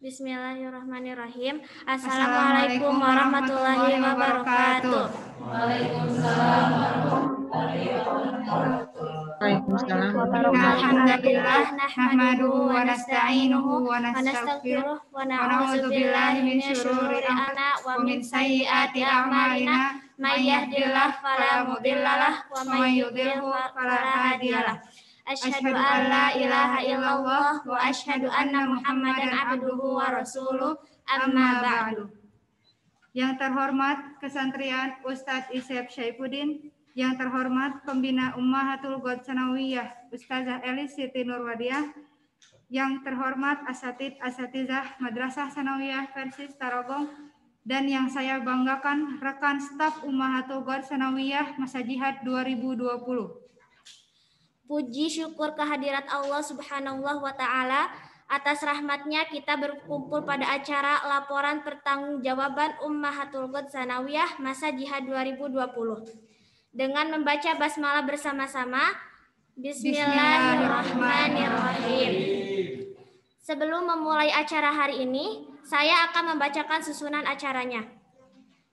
Bismillahirrahmanirrahim. Assalamualaikum warahmatullahi wabarakatuh. Waalaikumsalam warahmatullahi wabarakatuh. Alhamdulillah nahmaduhu wa nasta'inuhu wa nastaghfiruh wa na'udzu billahi min syururi anfusina wa min sayyiati a'malina may yahdihillahu fala mudhillalah wa may yudhlil fala hadiyalah. Asyhadu an la ilaha illallah wa asyhadu anna Muhammadan abduhu wa rasuluh, amma ba'du. Yang terhormat Kesantrian Ustadz Isep Syaifuddin, yang terhormat Pembina Ummahatul Ghot Sanawiyah Ustazah Elis Siti Nurwadiah, yang terhormat Asatizah Madrasah Sanawiyah Persis Tarogong, dan yang saya banggakan rekan staf Ummahatul Ghot Sanawiyah Masa Jihad 2020. Puji syukur kehadirat Allah Subhanahu wa Ta'ala, atas rahmatnya kita berkumpul pada acara laporan pertanggungjawaban Ummahatul Ghot Sanawiyah Masa Jihad 2020 dengan membaca basmalah bersama-sama. Bismillahirrahmanirrahim. Sebelum memulai acara hari ini, saya akan membacakan susunan acaranya.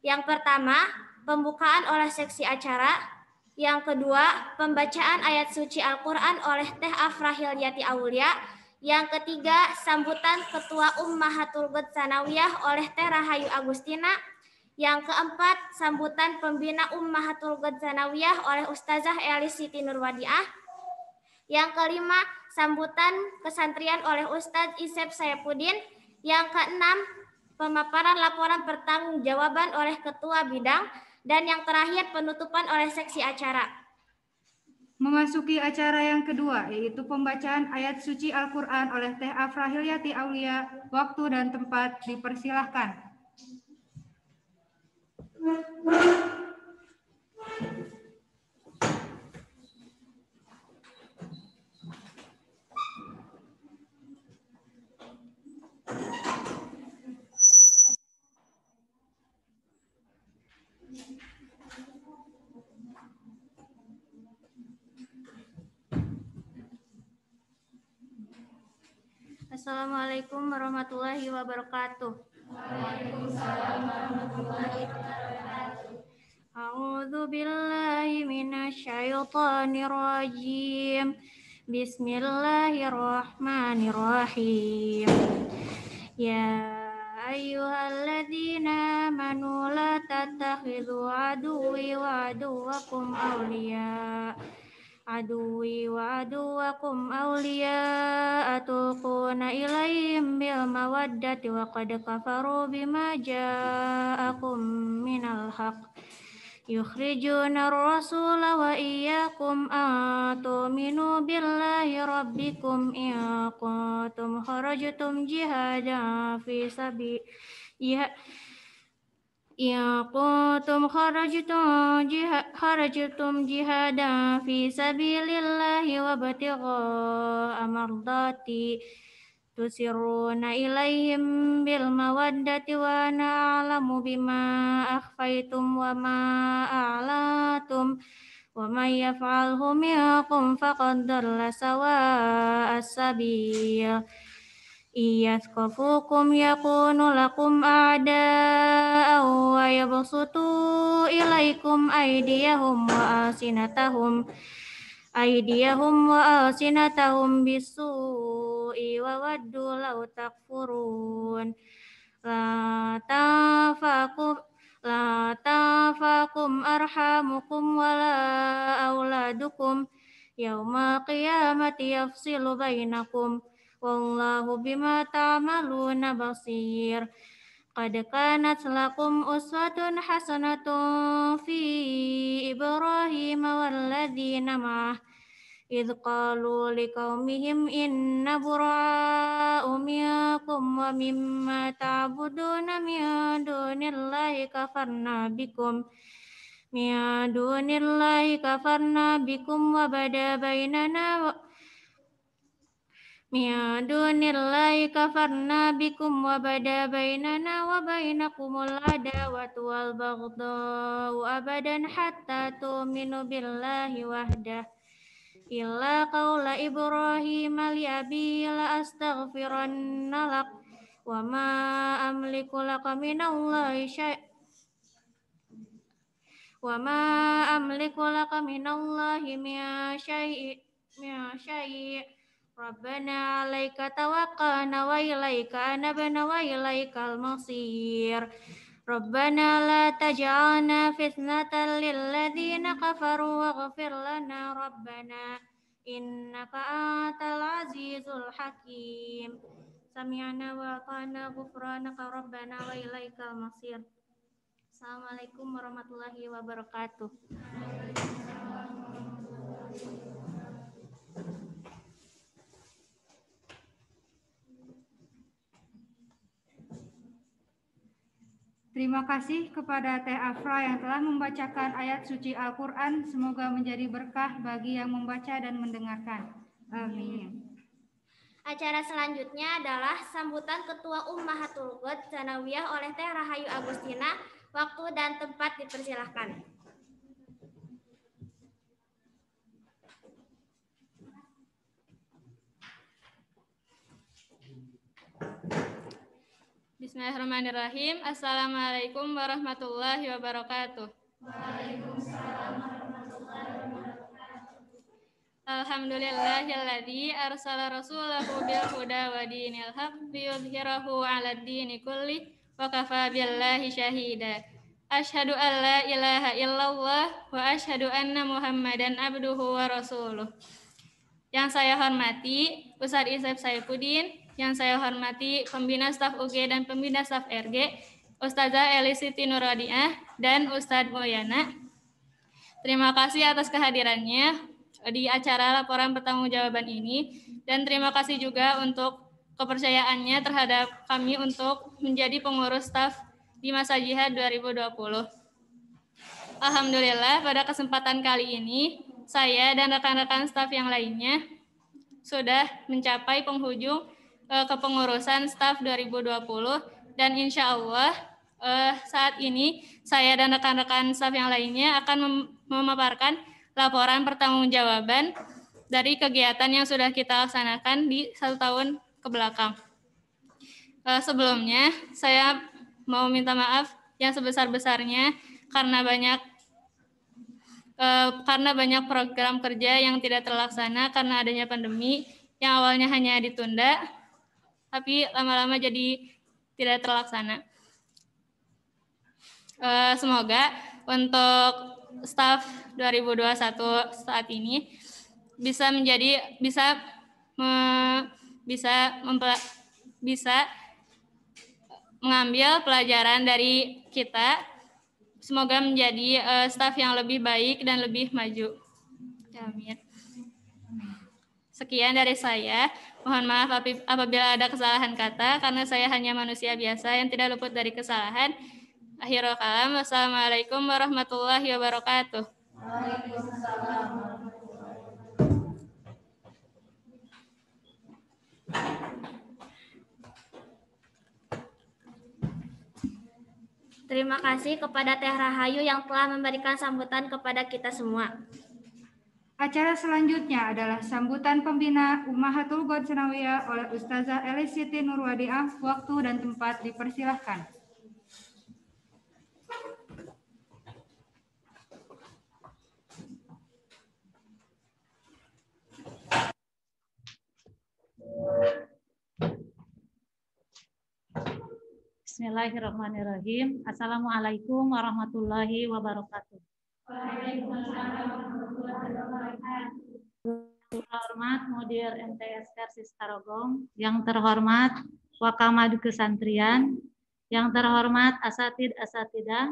Yang pertama, pembukaan oleh seksi acara. Yang kedua, pembacaan ayat suci Al-Quran oleh Teh Afrah Hilyati Aulia. Yang ketiga, sambutan Ketua Ummahatul Ghot Sanawiyah oleh Teh Rahayu Agustina. Yang keempat, sambutan Pembina Ummahatul Ghot Sanawiyah oleh Ustazah Elis Siti Nurwadiah. Yang kelima, sambutan kesantrian oleh Ustadz Isep Syaifuddin. Yang keenam, pemaparan laporan pertanggungjawaban oleh Ketua Bidang. Dan yang terakhir, penutupan oleh seksi acara. Memasuki acara yang kedua, yaitu pembacaan ayat suci Al-Quran oleh Teh Afrah Hilyati Aulia. Waktu dan tempat dipersilahkan. Assalamualaikum warahmatullahi wabarakatuh. Waalaikumsalam warahmatullahi wabarakatuh. A'udzu billahi minasyaitonir rajim. Bismillahirrahmanirrahim. Ya ayyuhalladzina amanu la tattakhidhu aduwwi wa aduwwakum awliya. Aduwi wa aduwakum awliya atulquna ilayhim bil mawaddati wa qad kafaru bima ja'akum minal haq يخرجون الرسول وإياكم أن تؤمنوا بالله ربكم إن كنتم خرجتم جهادا في سبيل إن كنتم خرجتم جهادا في سبيل الله وابتغاء مرضاتي تسرون إليهم بالمودة وأنا أعلم بما أخفيتم وما أعلنتم ومن يفعله منكم فقد ضل سواء السبيل إن يثقفوكم يكونوا لكم أعداء ويبسطوا إليكم أيديهم وألسنتهم بالسوء وودوا لو تكفرون لا تنفعكم أرحامكم ولا أولادكم يوم القيامة يفصل بينكم والله بما تعملون بصير قد كانت لكم أسوة حسنة في إبراهيم والذين معه إذ قالوا لقومهم إنا براء منكم ومما تعبدون من دون الله كفرنا بكم وبدا بيننا وبينكم العداوة والبغضاء أبدا حتى تؤمنوا بالله وحده إلا قول إبراهيم لأبيه لأستغفرن لك وما أملك لك من الله من شيء ربنا عليك توكلنا وإليك أنبنا وإليك المصير ربنا لا تجعلنا فتنة للذين كفروا واغفر لنا ربنا إنك أنت العزيز الحكيم سمعنا وأطعنا غفرانك ربنا وإليك المصير. Assalamualaikum warahmatullahi wabarakatuh. Terima kasih kepada Teh Afra yang telah membacakan ayat suci Al-Quran. Semoga menjadi berkah bagi yang membaca dan mendengarkan. Amin. Acara selanjutnya adalah sambutan Ketua Ummahatul Ghad Tsanawiyah oleh Teh Rahayu Agustina. Waktu dan tempat dipersilahkan. Bismillahirrahmanirrahim. Assalamualaikum warahmatullahi wabarakatuh. Waalaikumsalam warahmatullahi wabarakatuh. Alhamdulillahilladzi arsala rasulahu bil huda wa dinil haqq liyudhhirahu 'alad dini kulli wa kafa billahi syahida. Asyhadu an la ilaha illallah wa asyhadu anna Muhammadan abduhu wa rasuluh. Yang saya hormati Ustadz Isep Saifuddin, yang saya hormati Pembina Staf UG dan Pembina Staf RG, Ustazah Elis Siti Nurwadiah dan Ustadz Mulyana. Terima kasih atas kehadirannya di acara laporan pertanggungjawaban ini, dan terima kasih juga untuk kepercayaannya terhadap kami untuk menjadi pengurus staf di masa jihad 2020. Alhamdulillah, pada kesempatan kali ini saya dan rekan-rekan staf yang lainnya sudah mencapai penghujung kepengurusan staf 2020, dan insya Allah saat ini saya dan rekan-rekan staf yang lainnya akan memaparkan laporan pertanggungjawaban dari kegiatan yang sudah kita laksanakan di 1 tahun ke belakang. Sebelumnya saya mau minta maaf yang sebesar-besarnya karena banyak program kerja yang tidak terlaksana karena adanya pandemi yang awalnya hanya ditunda, tapi lama-lama jadi tidak terlaksana. Semoga untuk staf 2021 saat ini bisa mengambil pelajaran dari kita semoga menjadi staf yang lebih baik dan lebih maju. Amin. Sekian dari saya. Mohon maaf apabila ada kesalahan kata, karena saya hanya manusia biasa yang tidak luput dari kesalahan. Akhirul kalam. Wassalamualaikum warahmatullahi wabarakatuh. Terima kasih kepada Teh Rahayu yang telah memberikan sambutan kepada kita semua. Acara selanjutnya adalah sambutan pembina Ummahatul Ghot Tsanawiyah oleh Ustazah Elis Siti Nurwadiah. Waktu dan tempat dipersilahkan. Bismillahirrahmanirrahim. Assalamualaikum warahmatullahi wabarakatuh. Yang terhormat Mudir MTS Persis Tarogong, yang terhormat Wakamadu Kesantrian, yang terhormat asatidah,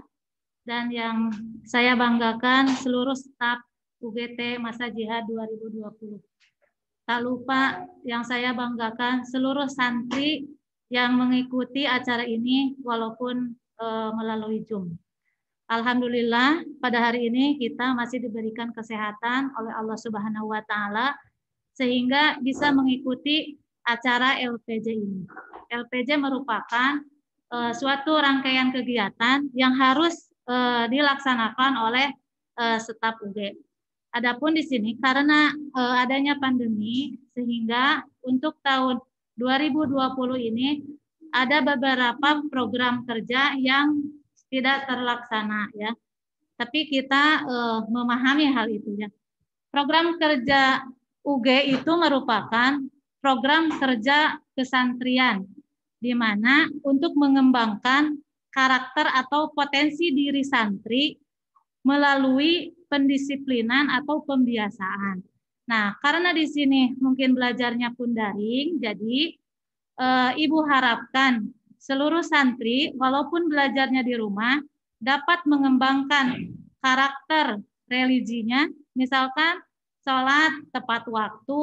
dan yang saya banggakan seluruh staf UGT Masa Jihad 2020. Tak lupa yang saya banggakan seluruh santri yang mengikuti acara ini walaupun melalui Zoom. Alhamdulillah pada hari ini kita masih diberikan kesehatan oleh Allah Subhanahu wa taala sehingga bisa mengikuti acara LPJ ini. LPJ merupakan suatu rangkaian kegiatan yang harus dilaksanakan oleh staf UG. Adapun di sini karena adanya pandemi sehingga untuk tahun 2020 ini ada beberapa program kerja yang tidak terlaksana ya. Tapi kita memahami hal itu ya. Program kerja UG itu merupakan program kerja kesantrian di mana untuk mengembangkan karakter atau potensi diri santri melalui pendisiplinan atau pembiasaan. Nah, karena di sini mungkin belajarnya pun daring, jadi Ibu harapkan seluruh santri walaupun belajarnya di rumah dapat mengembangkan karakter religinya, misalkan sholat tepat waktu,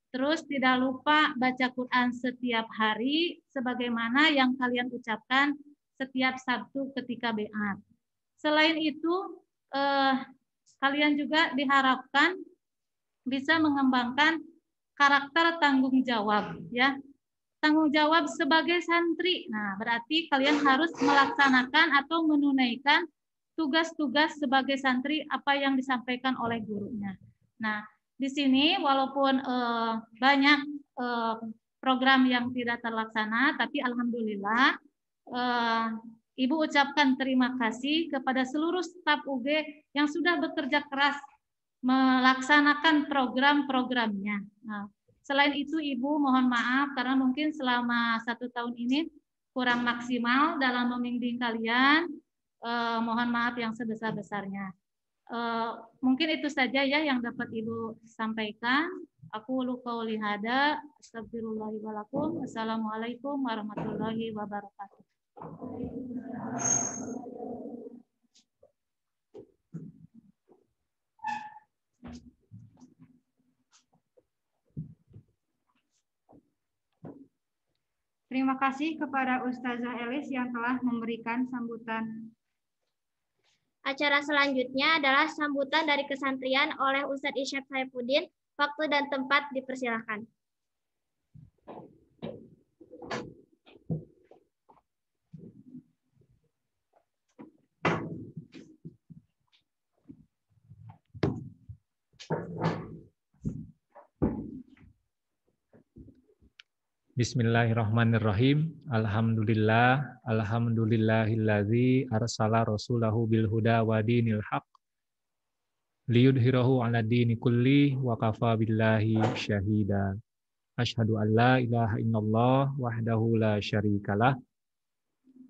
terus tidak lupa baca Quran setiap hari sebagaimana yang kalian ucapkan setiap Sabtu ketika beat. Selain itu, kalian juga diharapkan bisa mengembangkan karakter tanggung jawab ya. Tanggung jawab sebagai santri. Nah, berarti kalian harus melaksanakan atau menunaikan tugas-tugas sebagai santri apa yang disampaikan oleh gurunya. Nah, di sini walaupun banyak program yang tidak terlaksana, tapi alhamdulillah Ibu ucapkan terima kasih kepada seluruh staf UG yang sudah bekerja keras melaksanakan program-programnya. Nah, selain itu Ibu mohon maaf karena mungkin selama 1 tahun ini kurang maksimal dalam membimbing kalian. Mohon maaf yang sebesar-besarnya. Mungkin itu saja ya yang dapat Ibu sampaikan. Aku qauli hada, astagfirullahi walakum. Assalamualaikum warahmatullahi wabarakatuh. Terima kasih kepada Ustazah Elis yang telah memberikan sambutan. Acara selanjutnya adalah sambutan dari kesantrian oleh Ustadz Isyad Saifuddin. Waktu dan tempat dipersilahkan. Bismillahirrahmanirrahim. Alhamdulillahilladzi arsala rasulahu bil huda wa dinil haq liyudhhirahu 'ala dini kulli wa kafa billahi syahida. Asyhadu an la ilaha illallah wahdahu la syarikalah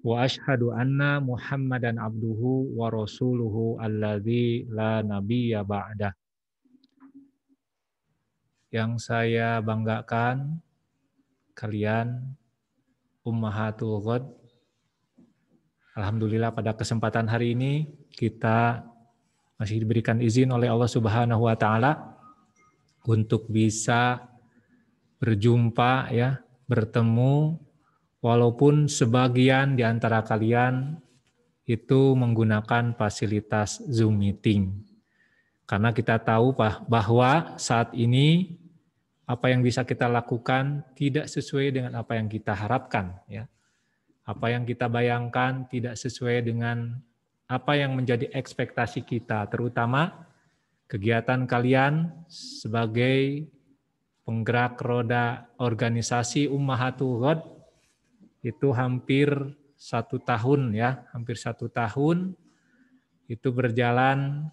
wa asyhadu anna Muhammadan abduhu wa rasuluhu alladzi la nabiyya ba'dah. Yang saya banggakan kalian Ummahatul Ghot Alhamdulillah pada kesempatan hari ini kita masih diberikan izin oleh Allah Subhanahu wa taala untuk bisa berjumpa ya, bertemu walaupun sebagian di antara kalian itu menggunakan fasilitas Zoom meeting. Karena kita tahu bahwa saat ini apa yang bisa kita lakukan tidak sesuai dengan apa yang kita harapkan ya. Apa yang kita bayangkan tidak sesuai dengan apa yang menjadi ekspektasi kita, terutama kegiatan kalian sebagai penggerak roda organisasi Ummahatul Ghad itu hampir 1 tahun ya, hampir 1 tahun itu berjalan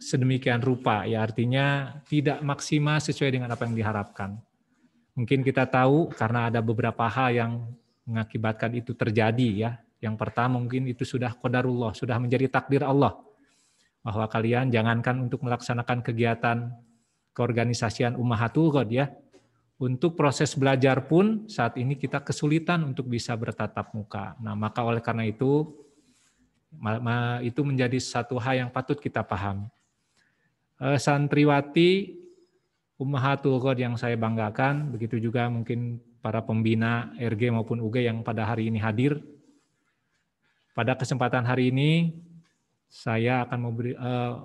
sedemikian rupa ya, artinya tidak maksimal sesuai dengan apa yang diharapkan. Mungkin kita tahu karena ada beberapa hal yang mengakibatkan itu terjadi ya. Yang pertama mungkin itu sudah qadarullah, sudah menjadi takdir Allah. Bahwa kalian jangankan untuk melaksanakan kegiatan keorganisasian Ummahatul Ghad ya. Untuk proses belajar pun saat ini kita kesulitan untuk bisa bertatap muka. Nah, maka oleh karena itu menjadi satu hal yang patut kita pahami. Santriwati Ummahatul Ghad yang saya banggakan, begitu juga mungkin para pembina RG maupun UG yang pada hari ini hadir. Pada kesempatan hari ini, saya akan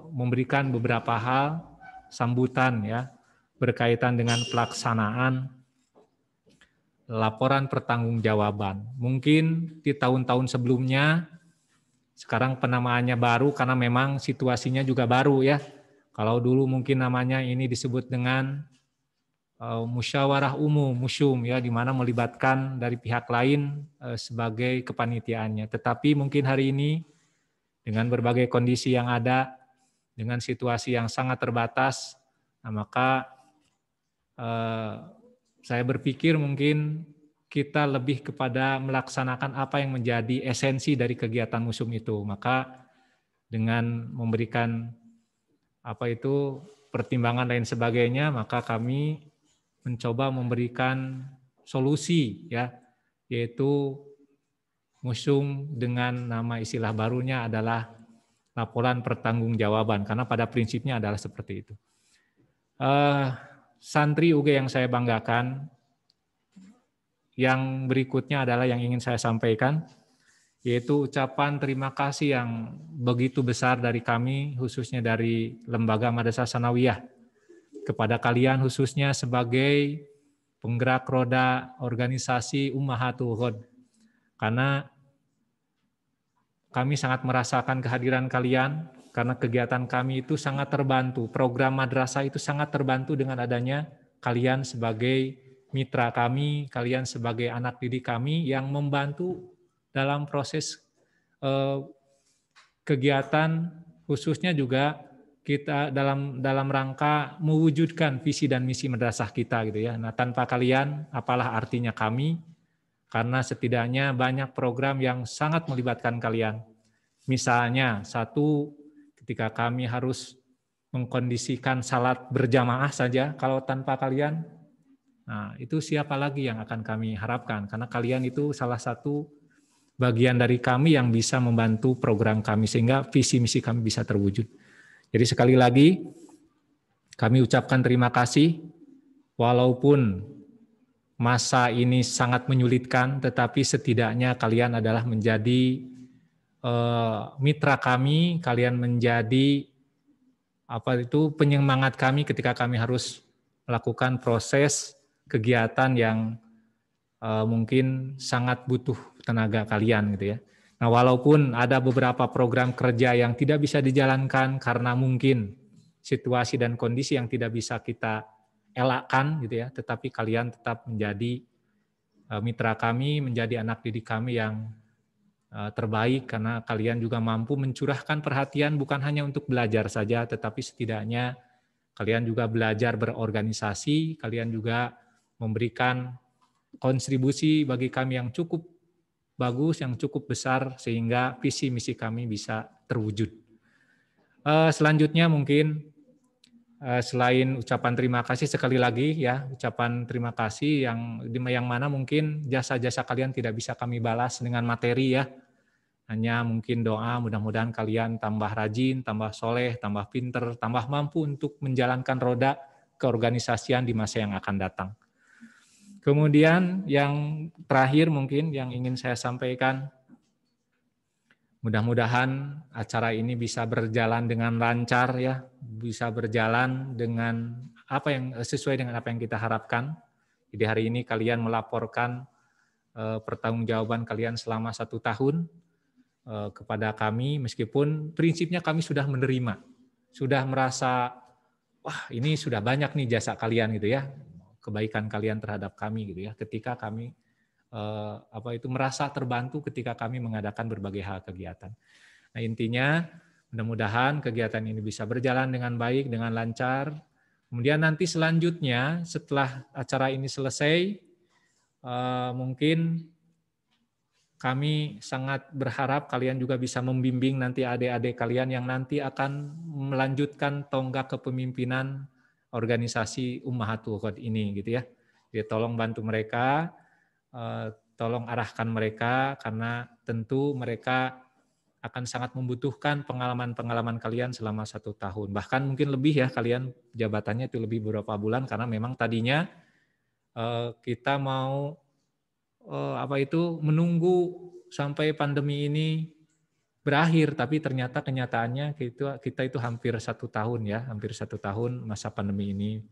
memberikan beberapa hal sambutan ya, berkaitan dengan pelaksanaan laporan pertanggungjawaban. Mungkin di tahun-tahun sebelumnya, sekarang penamaannya baru karena memang situasinya juga baru ya. Kalau dulu mungkin namanya ini disebut dengan musyawarah umum, musyum ya, di mana melibatkan dari pihak lain sebagai kepanitiaannya. Tetapi mungkin hari ini dengan berbagai kondisi yang ada, dengan situasi yang sangat terbatas, nah maka saya berpikir mungkin kita lebih kepada melaksanakan apa yang menjadi esensi dari kegiatan musyum itu. Maka dengan memberikan pertimbangan lain sebagainya, maka kami mencoba memberikan solusi ya, yaitu musyum dengan nama istilah barunya adalah laporan pertanggungjawaban, karena pada prinsipnya adalah seperti itu. Santri UG yang saya banggakan, yang berikutnya adalah yang ingin saya sampaikan, yaitu ucapan terima kasih yang begitu besar dari kami, khususnya dari Lembaga Madrasah Tsanawiyah, kepada kalian khususnya sebagai penggerak roda organisasi Ummahatul Ghad. Karena kami sangat merasakan kehadiran kalian, karena kegiatan kami itu sangat terbantu, program madrasah itu sangat terbantu dengan adanya kalian sebagai mitra kami, kalian sebagai anak didik kami yang membantu dalam proses kegiatan, khususnya juga kita dalam rangka mewujudkan visi dan misi madrasah kita gitu ya. Nah, tanpa kalian apalah artinya kami, karena setidaknya banyak program yang sangat melibatkan kalian. Misalnya satu, ketika kami harus mengkondisikan salat berjamaah saja, kalau tanpa kalian, nah itu siapa lagi yang akan kami harapkan, karena kalian itu salah satu bagian dari kami yang bisa membantu program kami sehingga visi misi kami bisa terwujud. Jadi sekali lagi kami ucapkan terima kasih, walaupun masa ini sangat menyulitkan, tetapi setidaknya kalian adalah menjadi mitra kami, kalian menjadi penyemangat kami ketika kami harus melakukan proses kegiatan yang mungkin sangat butuh tenaga kalian gitu ya. Nah, walaupun ada beberapa program kerja yang tidak bisa dijalankan karena mungkin situasi dan kondisi yang tidak bisa kita elakkan gitu ya, tetapi kalian tetap menjadi mitra kami, menjadi anak didik kami yang terbaik, karena kalian juga mampu mencurahkan perhatian bukan hanya untuk belajar saja, tetapi setidaknya kalian juga belajar berorganisasi, kalian juga memberikan kontribusi bagi kami yang cukup bagus, yang cukup besar, sehingga visi misi kami bisa terwujud. Selanjutnya mungkin selain ucapan terima kasih sekali lagi ya, ucapan terima kasih yang mana mungkin jasa-jasa kalian tidak bisa kami balas dengan materi ya. Hanya mungkin doa, mudah-mudahan kalian tambah rajin, tambah soleh, tambah pinter, tambah mampu untuk menjalankan roda keorganisasian di masa yang akan datang. Kemudian yang terakhir mungkin yang ingin saya sampaikan, mudah-mudahan acara ini bisa berjalan dengan lancar ya, bisa berjalan dengan sesuai dengan apa yang kita harapkan. Jadi hari ini kalian melaporkan pertanggungjawaban kalian selama 1 tahun kepada kami, meskipun prinsipnya kami sudah menerima, sudah merasa wah ini sudah banyak nih jasa kalian gitu ya, kebaikan kalian terhadap kami gitu ya, ketika kami merasa terbantu ketika kami mengadakan berbagai hal kegiatan. Nah intinya mudah-mudahan kegiatan ini bisa berjalan dengan baik, dengan lancar. Kemudian nanti selanjutnya setelah acara ini selesai, mungkin kami sangat berharap kalian juga bisa membimbing nanti adik-adik kalian yang nanti akan melanjutkan tonggak kepemimpinan organisasi Ummahatul Khairat ini gitu ya. Jadi tolong bantu mereka, tolong arahkan mereka karena tentu mereka akan sangat membutuhkan pengalaman-pengalaman kalian selama 1 tahun. Bahkan mungkin lebih ya kalian jabatannya itu lebih beberapa bulan karena memang tadinya kita mau menunggu sampai pandemi ini berakhir, tapi ternyata kenyataannya kita itu hampir 1 tahun ya, hampir 1 tahun masa pandemi ini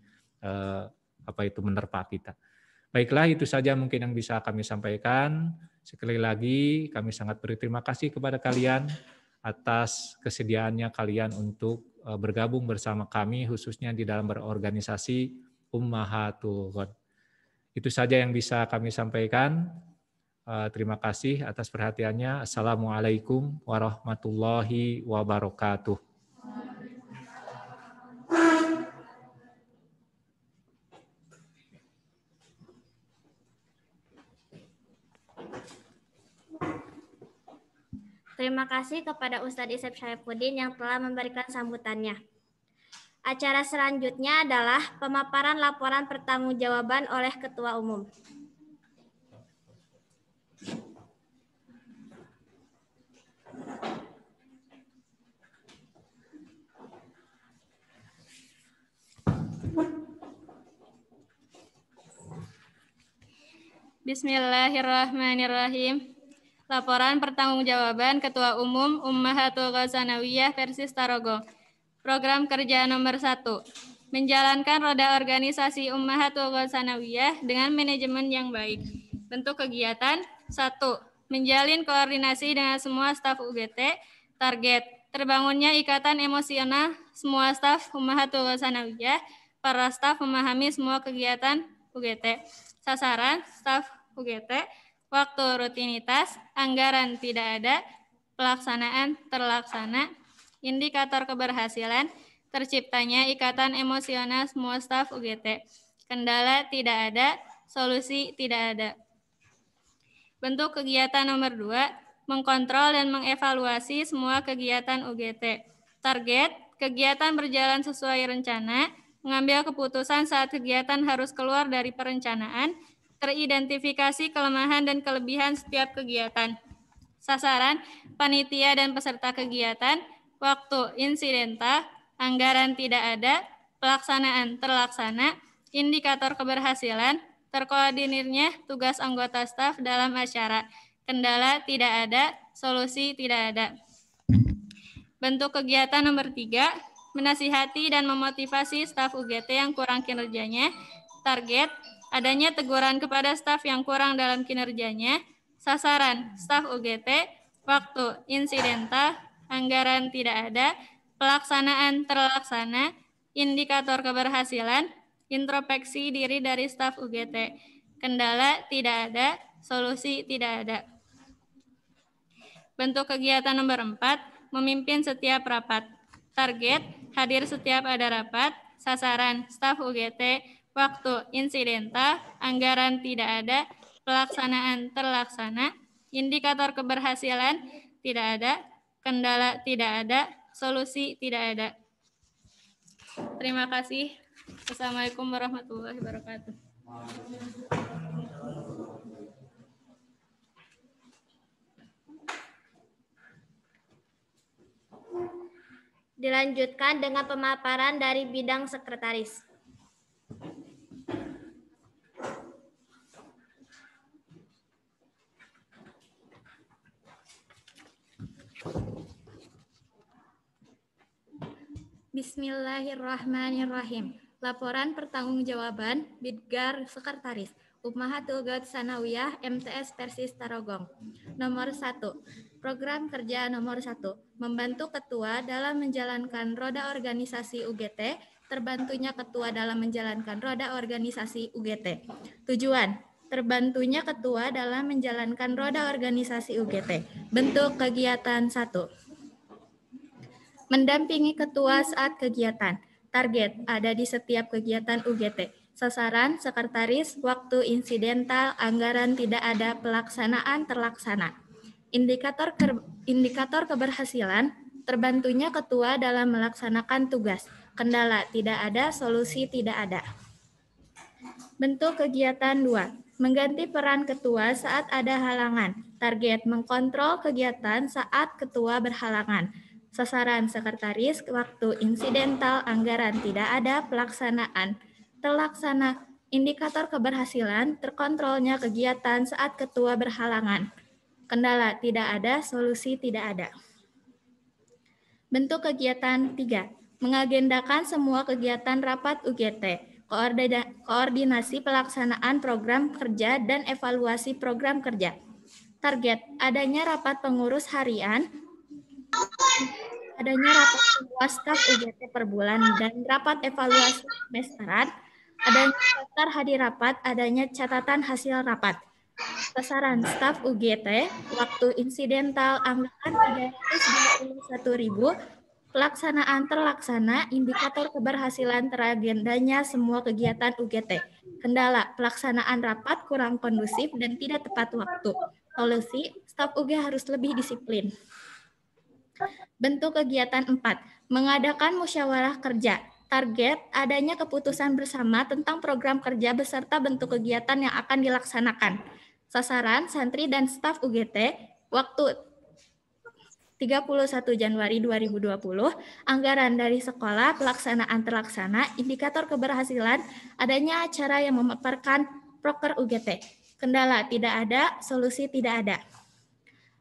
menerpa kita. Baiklah, itu saja mungkin yang bisa kami sampaikan. Sekali lagi kami sangat berterima kasih kepada kalian atas kesediaannya kalian untuk bergabung bersama kami khususnya di dalam berorganisasi Ummahatul Khairat. Itu saja yang bisa kami sampaikan. Terima kasih atas perhatiannya. Assalamualaikum warahmatullahi wabarakatuh. Terima kasih kepada Ustadz Isep Syaifuddin yang telah memberikan sambutannya. Acara selanjutnya adalah pemaparan laporan pertanggungjawaban oleh Ketua Umum. Bismillahirrahmanirrahim. Laporan pertanggungjawaban Ketua Umum Ummahatul Khairat Tsanawiyah Persis Tarogong. Program kerja nomor 1. Menjalankan roda organisasi Ummahatul Khairat Tsanawiyah dengan manajemen yang baik. Bentuk kegiatan 1. Menjalin koordinasi dengan semua staf UGT. Target. Terbangunnya ikatan emosional semua staf Ummahatul Khairat Tsanawiyah. Para staf memahami semua kegiatan UGT. Sasaran staf UGT. Waktu rutinitas. Anggaran tidak ada. Pelaksanaan terlaksana. Indikator keberhasilan, terciptanya ikatan emosional semua staf UGT. Kendala tidak ada, solusi tidak ada. Bentuk kegiatan nomor 2, mengkontrol dan mengevaluasi semua kegiatan UGT. Target, kegiatan berjalan sesuai rencana, mengambil keputusan saat kegiatan harus keluar dari perencanaan, teridentifikasi kelemahan dan kelebihan setiap kegiatan. Sasaran, panitia dan peserta kegiatan, waktu insidental, anggaran tidak ada, pelaksanaan terlaksana, indikator keberhasilan, terkoordinirnya tugas anggota staf dalam acara, kendala tidak ada, solusi tidak ada. Bentuk kegiatan nomor 3, menasihati dan memotivasi staf UGT yang kurang kinerjanya. Target, adanya teguran kepada staf yang kurang dalam kinerjanya. Sasaran, staf UGT, waktu insidental, anggaran tidak ada, pelaksanaan terlaksana, indikator keberhasilan, introspeksi diri dari staf UGT, kendala tidak ada, solusi tidak ada. Bentuk kegiatan nomor 4, memimpin setiap rapat. Target, hadir setiap ada rapat. Sasaran, staf UGT, waktu insidental, anggaran tidak ada, pelaksanaan terlaksana, indikator keberhasilan tidak ada, kendala tidak ada, solusi tidak ada. Terima kasih. Assalamualaikum warahmatullahi wabarakatuh. Dilanjutkan dengan pemaparan dari bidang sekretaris. Bismillahirrahmanirrahim. Laporan pertanggungjawaban Bidgar Sekretaris Ummahatul Ghaud Tsanawiyah MTS Persis Tarogong. Nomor 1. Program kerja nomor 1. Membantu ketua dalam menjalankan roda organisasi UGT, terbantunya ketua dalam menjalankan roda organisasi UGT. Tujuan: terbantunya ketua dalam menjalankan roda organisasi UGT. Bentuk kegiatan 1. Mendampingi ketua saat kegiatan. Target ada di setiap kegiatan UGT. Sasaran sekretaris, waktu insidental, anggaran tidak ada, pelaksanaan terlaksana. Indikator keberhasilan, terbantunya ketua dalam melaksanakan tugas. Kendala tidak ada, solusi tidak ada. Bentuk kegiatan 2. Mengganti peran ketua saat ada halangan. Target mengkontrol kegiatan saat ketua berhalangan. Sasaran sekretaris, waktu insidental, anggaran tidak ada, pelaksanaan terlaksana. Indikator keberhasilan, terkontrolnya kegiatan saat ketua berhalangan. Kendala tidak ada, solusi tidak ada. Bentuk kegiatan 3. Mengagendakan semua kegiatan rapat UGT. Koordinasi pelaksanaan program kerja dan evaluasi program kerja. Target adanya rapat pengurus harian, adanya rapat semua staf UGT per bulan dan rapat evaluasi semesteran, adanya daftar hadir rapat, adanya catatan hasil rapat. Sasaran staf UGT, waktu insidental, anggaran 321.000, pelaksanaan terlaksana, indikator keberhasilan teragendanya semua kegiatan UGT. Kendala, pelaksanaan rapat kurang kondusif dan tidak tepat waktu. Solusi, staf UG harus lebih disiplin. Bentuk kegiatan 4. Mengadakan musyawarah kerja. Target adanya keputusan bersama tentang program kerja beserta bentuk kegiatan yang akan dilaksanakan. Sasaran santri dan staf UGT, waktu 31 Januari 2020, anggaran dari sekolah, pelaksanaan terlaksana, indikator keberhasilan, adanya acara yang memaparkan proker UGT. Kendala tidak ada, solusi tidak ada.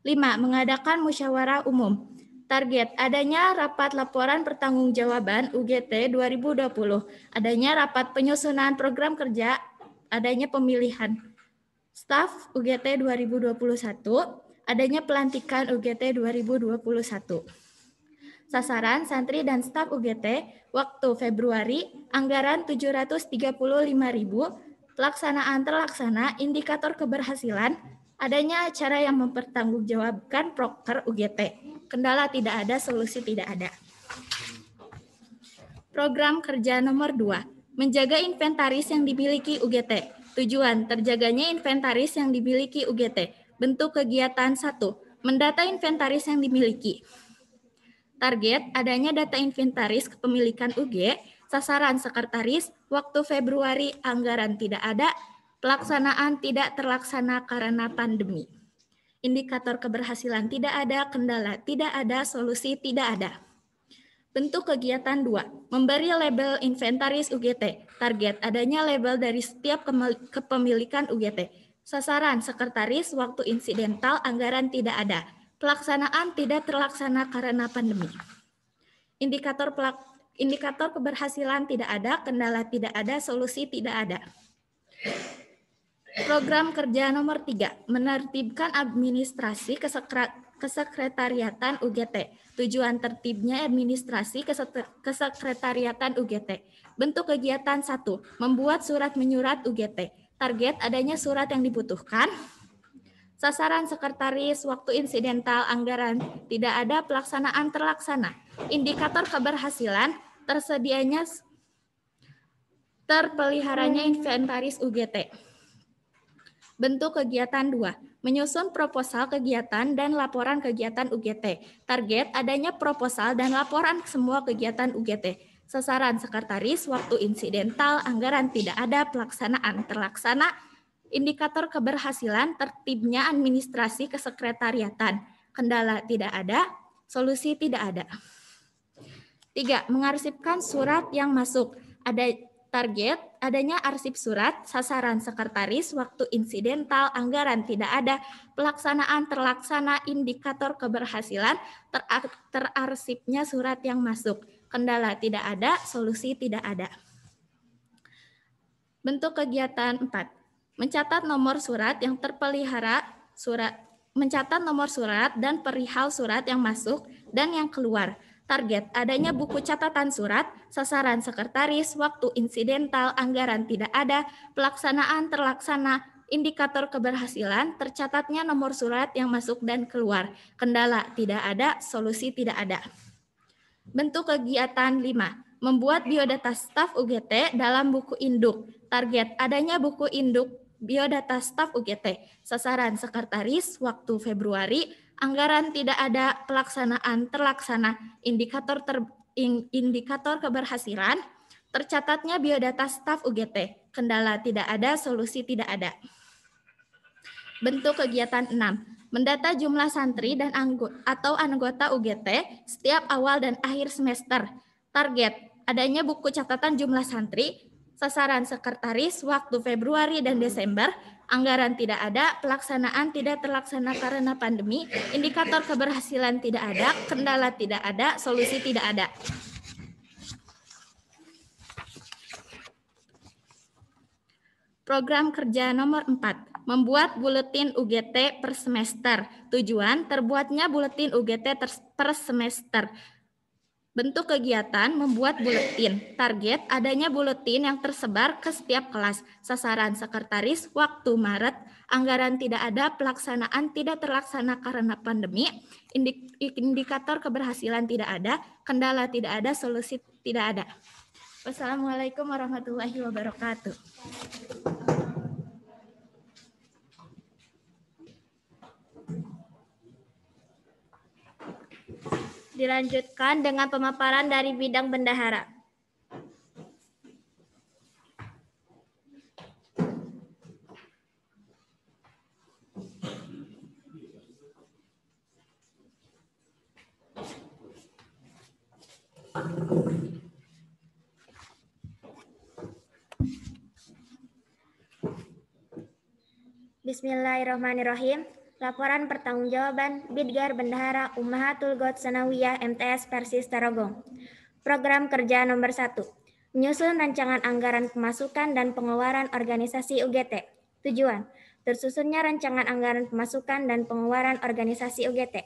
5. Mengadakan musyawarah umum. Target adanya rapat laporan pertanggungjawaban UGT 2020, adanya rapat penyusunan program kerja, adanya pemilihan staf UGT 2021, adanya pelantikan UGT 2021. Sasaran santri dan staf UGT, waktu Februari, anggaran 735.000, pelaksanaan terlaksana, indikator keberhasilan, adanya acara yang mempertanggungjawabkan proker UGT. Kendala tidak ada, solusi tidak ada. Program kerja nomor 2, menjaga inventaris yang dimiliki UGT. Tujuan, terjaganya inventaris yang dimiliki UGT. Bentuk kegiatan 1, mendata inventaris yang dimiliki. Target, adanya data inventaris kepemilikan UG. Sasaran sekretaris, waktu Februari, anggaran tidak ada, pelaksanaan tidak terlaksana karena pandemi. Indikator keberhasilan tidak ada, kendala tidak ada, solusi tidak ada. Bentuk kegiatan 2, memberi label inventaris UGT. Target adanya label dari setiap kepemilikan UGT. Sasaran sekretaris, waktu insidental, anggaran tidak ada. Pelaksanaan tidak terlaksana karena pandemi. Indikator keberhasilan tidak ada, kendala tidak ada, solusi tidak ada. Program kerja nomor 3, menertibkan administrasi kesekretariatan UGT. Tujuan tertibnya administrasi kesekretariatan UGT. Bentuk kegiatan 1, membuat surat menyurat UGT. Target adanya surat yang dibutuhkan. Sasaran sekretaris, waktu insidental, anggaran tidak ada, pelaksanaan terlaksana. Indikator keberhasilan, terpeliharanya inventaris UGT. Bentuk kegiatan 2, menyusun proposal kegiatan dan laporan kegiatan UGT. Target adanya proposal dan laporan semua kegiatan UGT. sasaran sekretaris, waktu insidental, anggaran tidak ada, pelaksanaan terlaksana, indikator keberhasilan, tertibnya administrasi kesekretariatan, kendala tidak ada, solusi tidak ada. 3. Mengarsipkan surat yang masuk. Ada target, adanya arsip surat, sasaran sekretaris, waktu insidental, anggaran tidak ada, pelaksanaan terlaksana, indikator keberhasilan, terarsipnya surat yang masuk. Kendala tidak ada, solusi tidak ada. Bentuk kegiatan 4. Mencatat nomor surat yang terpelihara, mencatat nomor surat dan perihal surat yang masuk dan yang keluar. Target, adanya buku catatan surat, sasaran sekretaris, waktu insidental, anggaran tidak ada, pelaksanaan terlaksana, indikator keberhasilan, tercatatnya nomor surat yang masuk dan keluar. Kendala tidak ada, solusi tidak ada. Bentuk kegiatan 5. Membuat biodata staf UGT dalam buku induk. Target, adanya buku induk biodata staf UGT. Sasaran sekretaris, waktu Februari, anggaran tidak ada, pelaksanaan terlaksana, indikator keberhasilan, tercatatnya biodata staf UGT. Kendala tidak ada, solusi tidak ada. Bentuk kegiatan 6. Mendata jumlah santri dan atau anggota UGT setiap awal dan akhir semester. Target, adanya buku catatan jumlah santri, sasaran sekretaris, waktu Februari dan Desember, anggaran tidak ada, pelaksanaan tidak terlaksana karena pandemi, indikator keberhasilan tidak ada, kendala tidak ada, solusi tidak ada. Program kerja nomor 4. Membuat buletin UGT per semester. Tujuan, terbuatnya buletin UGT per semester. Bentuk kegiatan, membuat buletin. Target, adanya buletin yang tersebar ke setiap kelas. Sasaran sekretaris, waktu Maret, anggaran tidak ada, pelaksanaan tidak terlaksana karena pandemi, indikator keberhasilan tidak ada, kendala tidak ada, solusi tidak ada. Wassalamualaikum warahmatullahi wabarakatuh. Dilanjutkan dengan pemaparan dari bidang bendahara. Bismillahirrahmanirrahim. Laporan pertanggungjawaban Bidgar Bendahara Ummahatul Ghot Tsanawiyah MTS Persis Tarogong. Program kerja nomor 1. Menyusun rancangan anggaran pemasukan dan pengeluaran organisasi UGT. Tujuan, tersusunnya rancangan anggaran pemasukan dan pengeluaran organisasi UGT.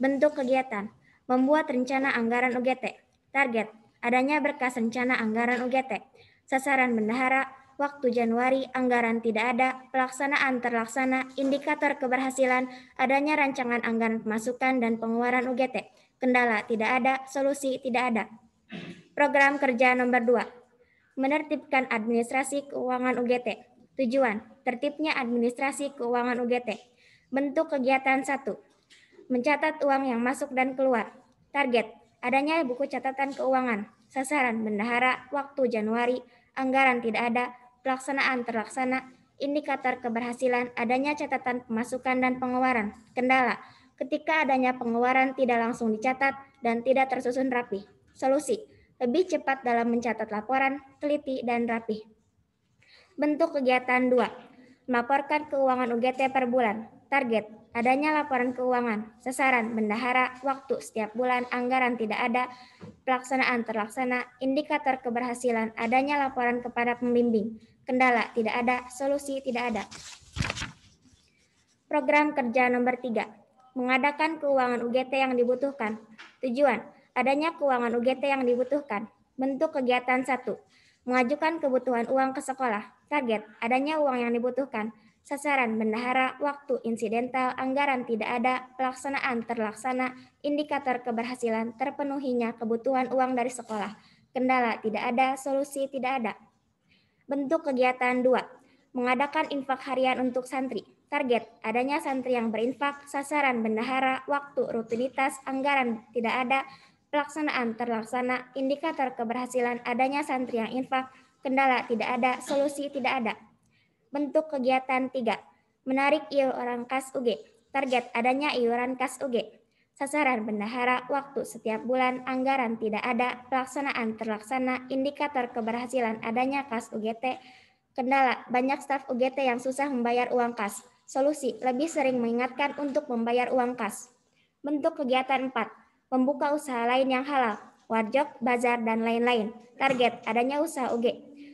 Bentuk kegiatan, membuat rencana anggaran UGT. Target, adanya berkas rencana anggaran UGT. Sasaran bendahara, waktu Januari, anggaran tidak ada, pelaksanaan terlaksana, indikator keberhasilan, adanya rancangan anggaran pemasukan dan pengeluaran UGT. Kendala tidak ada, solusi tidak ada. Program kerja nomor 2. Menertibkan administrasi keuangan UGT. Tujuan, tertibnya administrasi keuangan UGT. Bentuk kegiatan 1. Mencatat uang yang masuk dan keluar. Target, adanya buku catatan keuangan. Sasaran bendahara, waktu Januari, anggaran tidak ada, pelaksanaan terlaksana, indikator keberhasilan, adanya catatan pemasukan dan pengeluaran. Kendala, ketika adanya pengeluaran tidak langsung dicatat dan tidak tersusun rapi. Solusi, lebih cepat dalam mencatat laporan, teliti dan rapi. Bentuk kegiatan 2. Melaporkan keuangan UGT per bulan. Target, adanya laporan keuangan. Sasaran bendahara, waktu setiap bulan, anggaran tidak ada, pelaksanaan terlaksana, indikator keberhasilan, adanya laporan kepada pembimbing. Kendala tidak ada, solusi tidak ada. Program kerja nomor 3. Mengadakan keuangan UGT yang dibutuhkan. Tujuan, adanya keuangan UGT yang dibutuhkan. Bentuk kegiatan 1. Mengajukan kebutuhan uang ke sekolah. Target, adanya uang yang dibutuhkan. Sasaran bendahara, waktu insidental, anggaran tidak ada, pelaksanaan terlaksana, indikator keberhasilan, terpenuhinya kebutuhan uang dari sekolah. Kendala tidak ada, solusi tidak ada. Bentuk kegiatan 2. Mengadakan infak harian untuk santri. Target, adanya santri yang berinfak, sasaran bendahara, waktu rutinitas, anggaran tidak ada, pelaksanaan terlaksana, indikator keberhasilan adanya santri yang infak, kendala tidak ada, solusi tidak ada. Bentuk kegiatan 3. Menarik iuran kas UG. Target adanya iuran kas UG. Sasaran bendahara, waktu setiap bulan, anggaran tidak ada, pelaksanaan terlaksana, indikator keberhasilan adanya kas UGT, kendala banyak staf UGT yang susah membayar uang kas. Solusi lebih sering mengingatkan untuk membayar uang kas. Bentuk kegiatan 4. Membuka usaha lain yang halal, warjok, bazar, dan lain-lain. Target adanya usaha UG.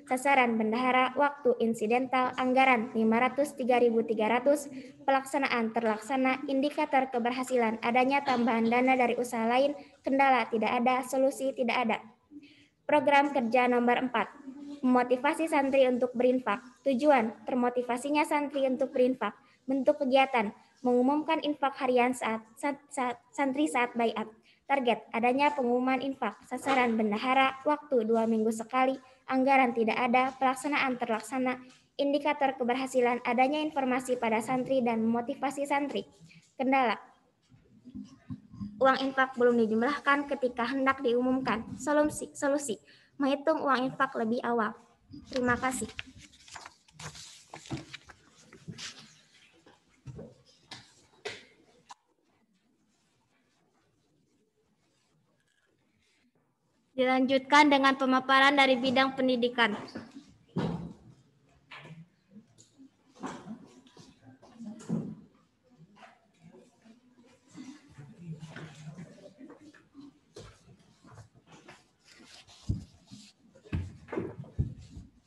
Sasaran bendahara, waktu insidental, anggaran 503.300, pelaksanaan terlaksana, indikator keberhasilan adanya tambahan dana dari usaha lain, kendala tidak ada, solusi tidak ada. Program kerja nomor 4. Memotivasi santri untuk berinfak. Tujuan, termotivasinya santri untuk berinfak. Bentuk kegiatan, mengumumkan infak harian santri saat baiat. Target, adanya pengumuman infak. Sasaran bendahara, waktu 2 minggu sekali, anggaran tidak ada, pelaksanaan terlaksana, indikator keberhasilan adanya informasi pada santri dan memotivasi santri. Kendala, uang infak belum dijumlahkan ketika hendak diumumkan. Solusi, menghitung uang infak lebih awal. Terima kasih. Dilanjutkan dengan pemaparan dari bidang pendidikan.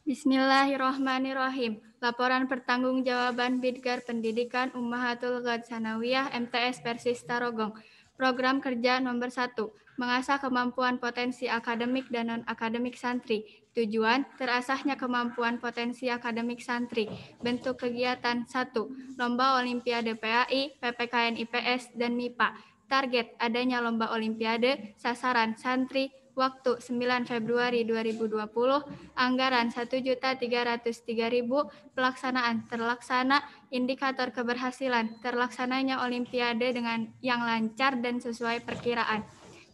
Bismillahirrahmanirrahim. Laporan pertanggungjawaban Bidgar Pendidikan Ummahatul Ghad Sanawiyah MTS Persis Tarogong. Program kerja nomor 1. Mengasah kemampuan potensi akademik dan non-akademik santri. Tujuan, terasahnya kemampuan potensi akademik santri. Bentuk kegiatan 1. Lomba Olimpiade PAI, PPKN IPS, dan MIPA. Target, adanya lomba Olimpiade, sasaran santri, waktu 9 Februari 2020, anggaran 1.303.000, pelaksanaan terlaksana, indikator keberhasilan terlaksananya Olimpiade dengan yang lancar dan sesuai perkiraan.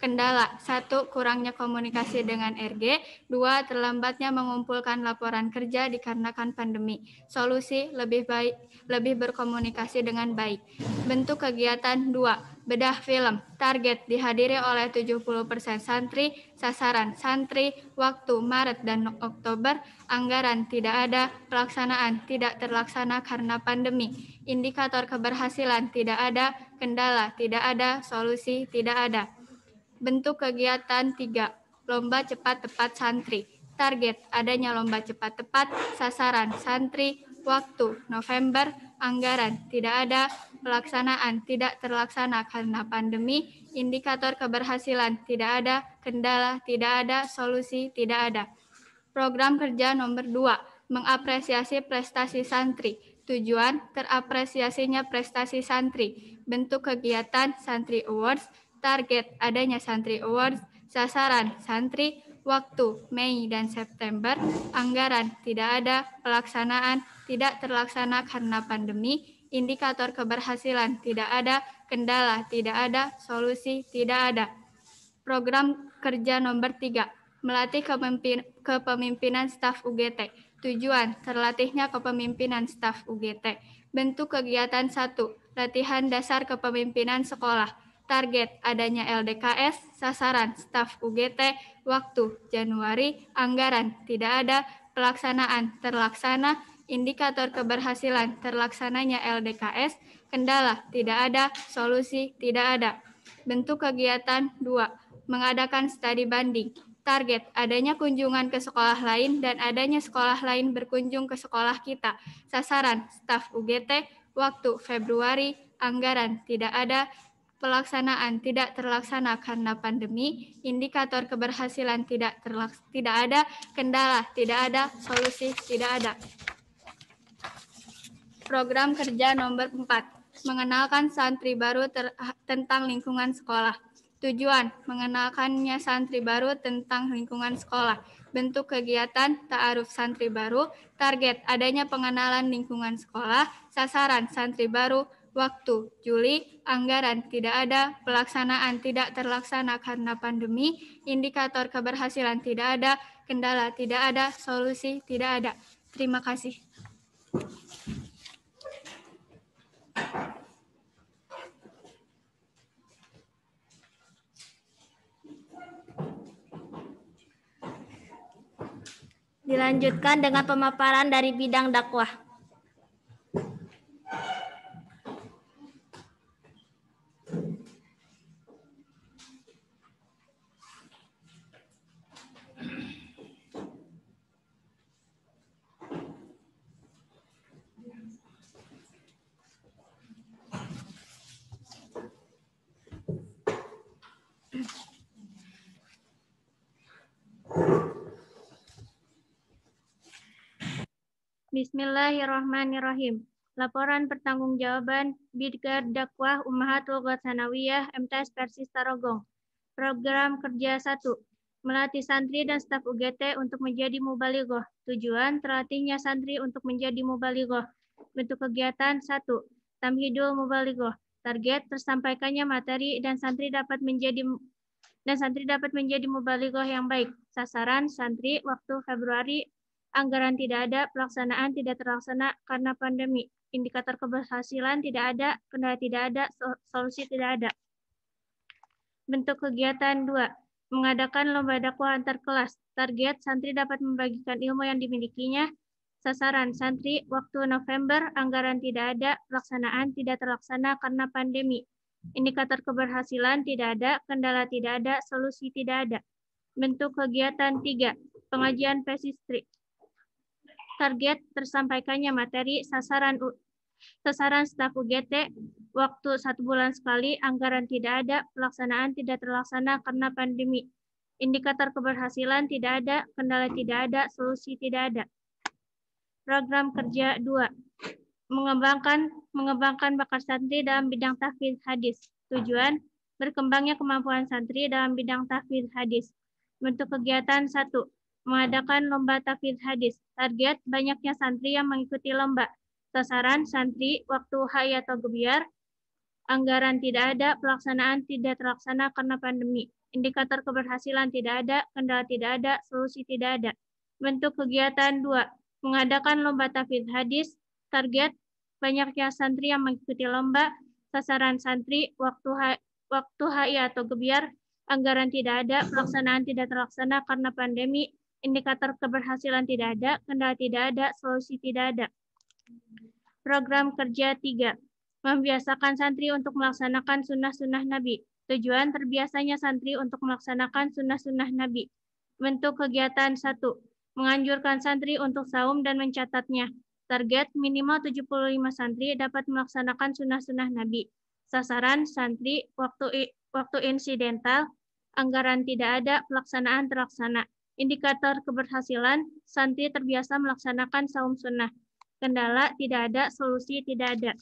Kendala, 1. Kurangnya komunikasi dengan RG, 2. Terlambatnya mengumpulkan laporan kerja dikarenakan pandemi. Solusi, lebih berkomunikasi dengan baik. Bentuk kegiatan 2. Bedah film, target dihadiri oleh 70% santri, sasaran santri, waktu Maret dan Oktober, anggaran tidak ada, pelaksanaan tidak terlaksana karena pandemi. Indikator keberhasilan tidak ada, kendala tidak ada, solusi tidak ada. Bentuk kegiatan 3. Lomba cepat tepat santri. Target adanya lomba cepat tepat, sasaran santri, waktu November, anggaran tidak ada, pelaksanaan tidak terlaksana karena pandemi, indikator keberhasilan tidak ada, kendala tidak ada, solusi tidak ada. Program kerja nomor 2. Mengapresiasi prestasi santri. Tujuan, terapresiasinya prestasi santri. Bentuk kegiatan Santri Awards. Target, adanya Santri Awards. Sasaran, santri. Waktu, Mei dan September. Anggaran, tidak ada. Pelaksanaan, tidak terlaksana karena pandemi. Indikator keberhasilan, tidak ada. Kendala, tidak ada. Solusi, tidak ada. Program kerja nomor 3. Melatih kepemimpinan staf UGT. Tujuan, terlatihnya kepemimpinan staf UGT. Bentuk kegiatan 1. Latihan dasar kepemimpinan sekolah. Target, adanya LDKS, sasaran staf UGT, waktu Januari, anggaran tidak ada, pelaksanaan terlaksana, indikator keberhasilan terlaksananya LDKS, kendala tidak ada, solusi tidak ada. Bentuk kegiatan 2. Mengadakan studi banding. Target, adanya kunjungan ke sekolah lain dan adanya sekolah lain berkunjung ke sekolah kita. Sasaran, staf UGT, waktu Februari, anggaran tidak ada, pelaksanaan tidak terlaksana karena pandemi, indikator keberhasilan tidak ada, kendala tidak ada, solusi tidak ada. Program kerja nomor 4. Mengenalkan santri baru tentang lingkungan sekolah. Tujuan, mengenalkannya santri baru tentang lingkungan sekolah. Bentuk kegiatan, ta'aruf santri baru. Target, adanya pengenalan lingkungan sekolah. Sasaran, santri baru. Waktu Juli, anggaran tidak ada, pelaksanaan tidak terlaksana karena pandemi, indikator keberhasilan tidak ada, kendala tidak ada, solusi tidak ada. Terima kasih. Dilanjutkan dengan pemaparan dari bidang dakwah. Bismillahirrahmanirrahim. Laporan pertanggungjawaban Bidgar Dakwah Ummahatul Ghatsanawiyah MTS Persis Tarogong. Program kerja 1. Melatih santri dan staf UGT untuk menjadi mubalighoh. Tujuan terlatihnya santri untuk menjadi mubalighoh. Bentuk kegiatan 1. Tamhidul mubalighoh. Target tersampaikannya materi dan santri dapat menjadi mubalighoh yang baik. Sasaran santri waktu Februari. Anggaran tidak ada, pelaksanaan tidak terlaksana karena pandemi. Indikator keberhasilan tidak ada, kendala tidak ada, solusi tidak ada. Bentuk kegiatan 2. Mengadakan lomba dakwah antar kelas. Target, santri dapat membagikan ilmu yang dimilikinya. Sasaran, santri waktu November, anggaran tidak ada, pelaksanaan tidak terlaksana karena pandemi. Indikator keberhasilan tidak ada, kendala tidak ada, solusi tidak ada. Bentuk kegiatan 3. Pengajian pesistri. Target tersampaikannya materi, sasaran staf UGT, waktu 1 bulan sekali, anggaran tidak ada, pelaksanaan tidak terlaksana karena pandemi. Indikator keberhasilan tidak ada, kendala tidak ada, solusi tidak ada. Program kerja 2. Mengembangkan bakat santri dalam bidang tahfidz hadis. Tujuan, berkembangnya kemampuan santri dalam bidang tahfidz hadis. Bentuk kegiatan 1. Mengadakan lomba tahfidz hadis. Target, banyaknya santri yang mengikuti lomba. Sasaran, santri, waktu HI atau gebiar. Anggaran tidak ada, pelaksanaan tidak terlaksana karena pandemi. Indikator keberhasilan tidak ada, kendala tidak ada, solusi tidak ada. Bentuk kegiatan 2. Mengadakan lomba tahfidz hadis. Target, banyaknya santri yang mengikuti lomba. Sasaran santri, waktu HI atau gebiar. Anggaran tidak ada, pelaksanaan tidak terlaksana karena pandemi. Indikator keberhasilan tidak ada, kendala tidak ada, solusi tidak ada. Program kerja 3. Membiasakan santri untuk melaksanakan sunnah-sunnah Nabi. Tujuan terbiasanya santri untuk melaksanakan sunnah-sunnah Nabi. Bentuk kegiatan 1. Menganjurkan santri untuk saum dan mencatatnya. Target minimal 75 santri dapat melaksanakan sunnah-sunnah Nabi. Sasaran santri waktu insidental. Anggaran tidak ada, pelaksanaan terlaksana. Indikator keberhasilan, santri terbiasa melaksanakan saum sunnah. Kendala tidak ada, solusi tidak ada.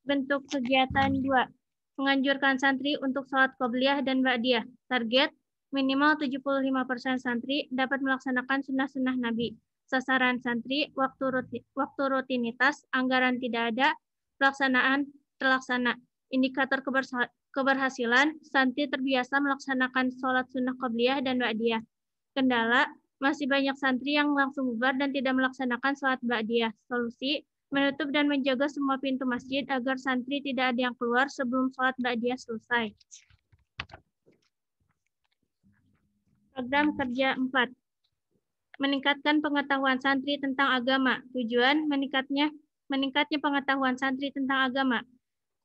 Bentuk kegiatan 2. Menganjurkan santri untuk sholat qobliyah dan ba'diyah. Target, minimal 75% santri dapat melaksanakan sunnah-sunnah Nabi. Sasaran santri, waktu rutinitas, anggaran tidak ada, pelaksanaan terlaksana. Indikator keberhasilan, santri terbiasa melaksanakan sholat sunnah qobliyah dan ba'diyah. Kendala, masih banyak santri yang langsung bubar dan tidak melaksanakan sholat ba'diyah. Solusi, menutup dan menjaga semua pintu masjid agar santri tidak ada yang keluar sebelum sholat ba'diyah selesai. Program kerja 4. Meningkatkan pengetahuan santri tentang agama. Tujuan, meningkatnya pengetahuan santri tentang agama.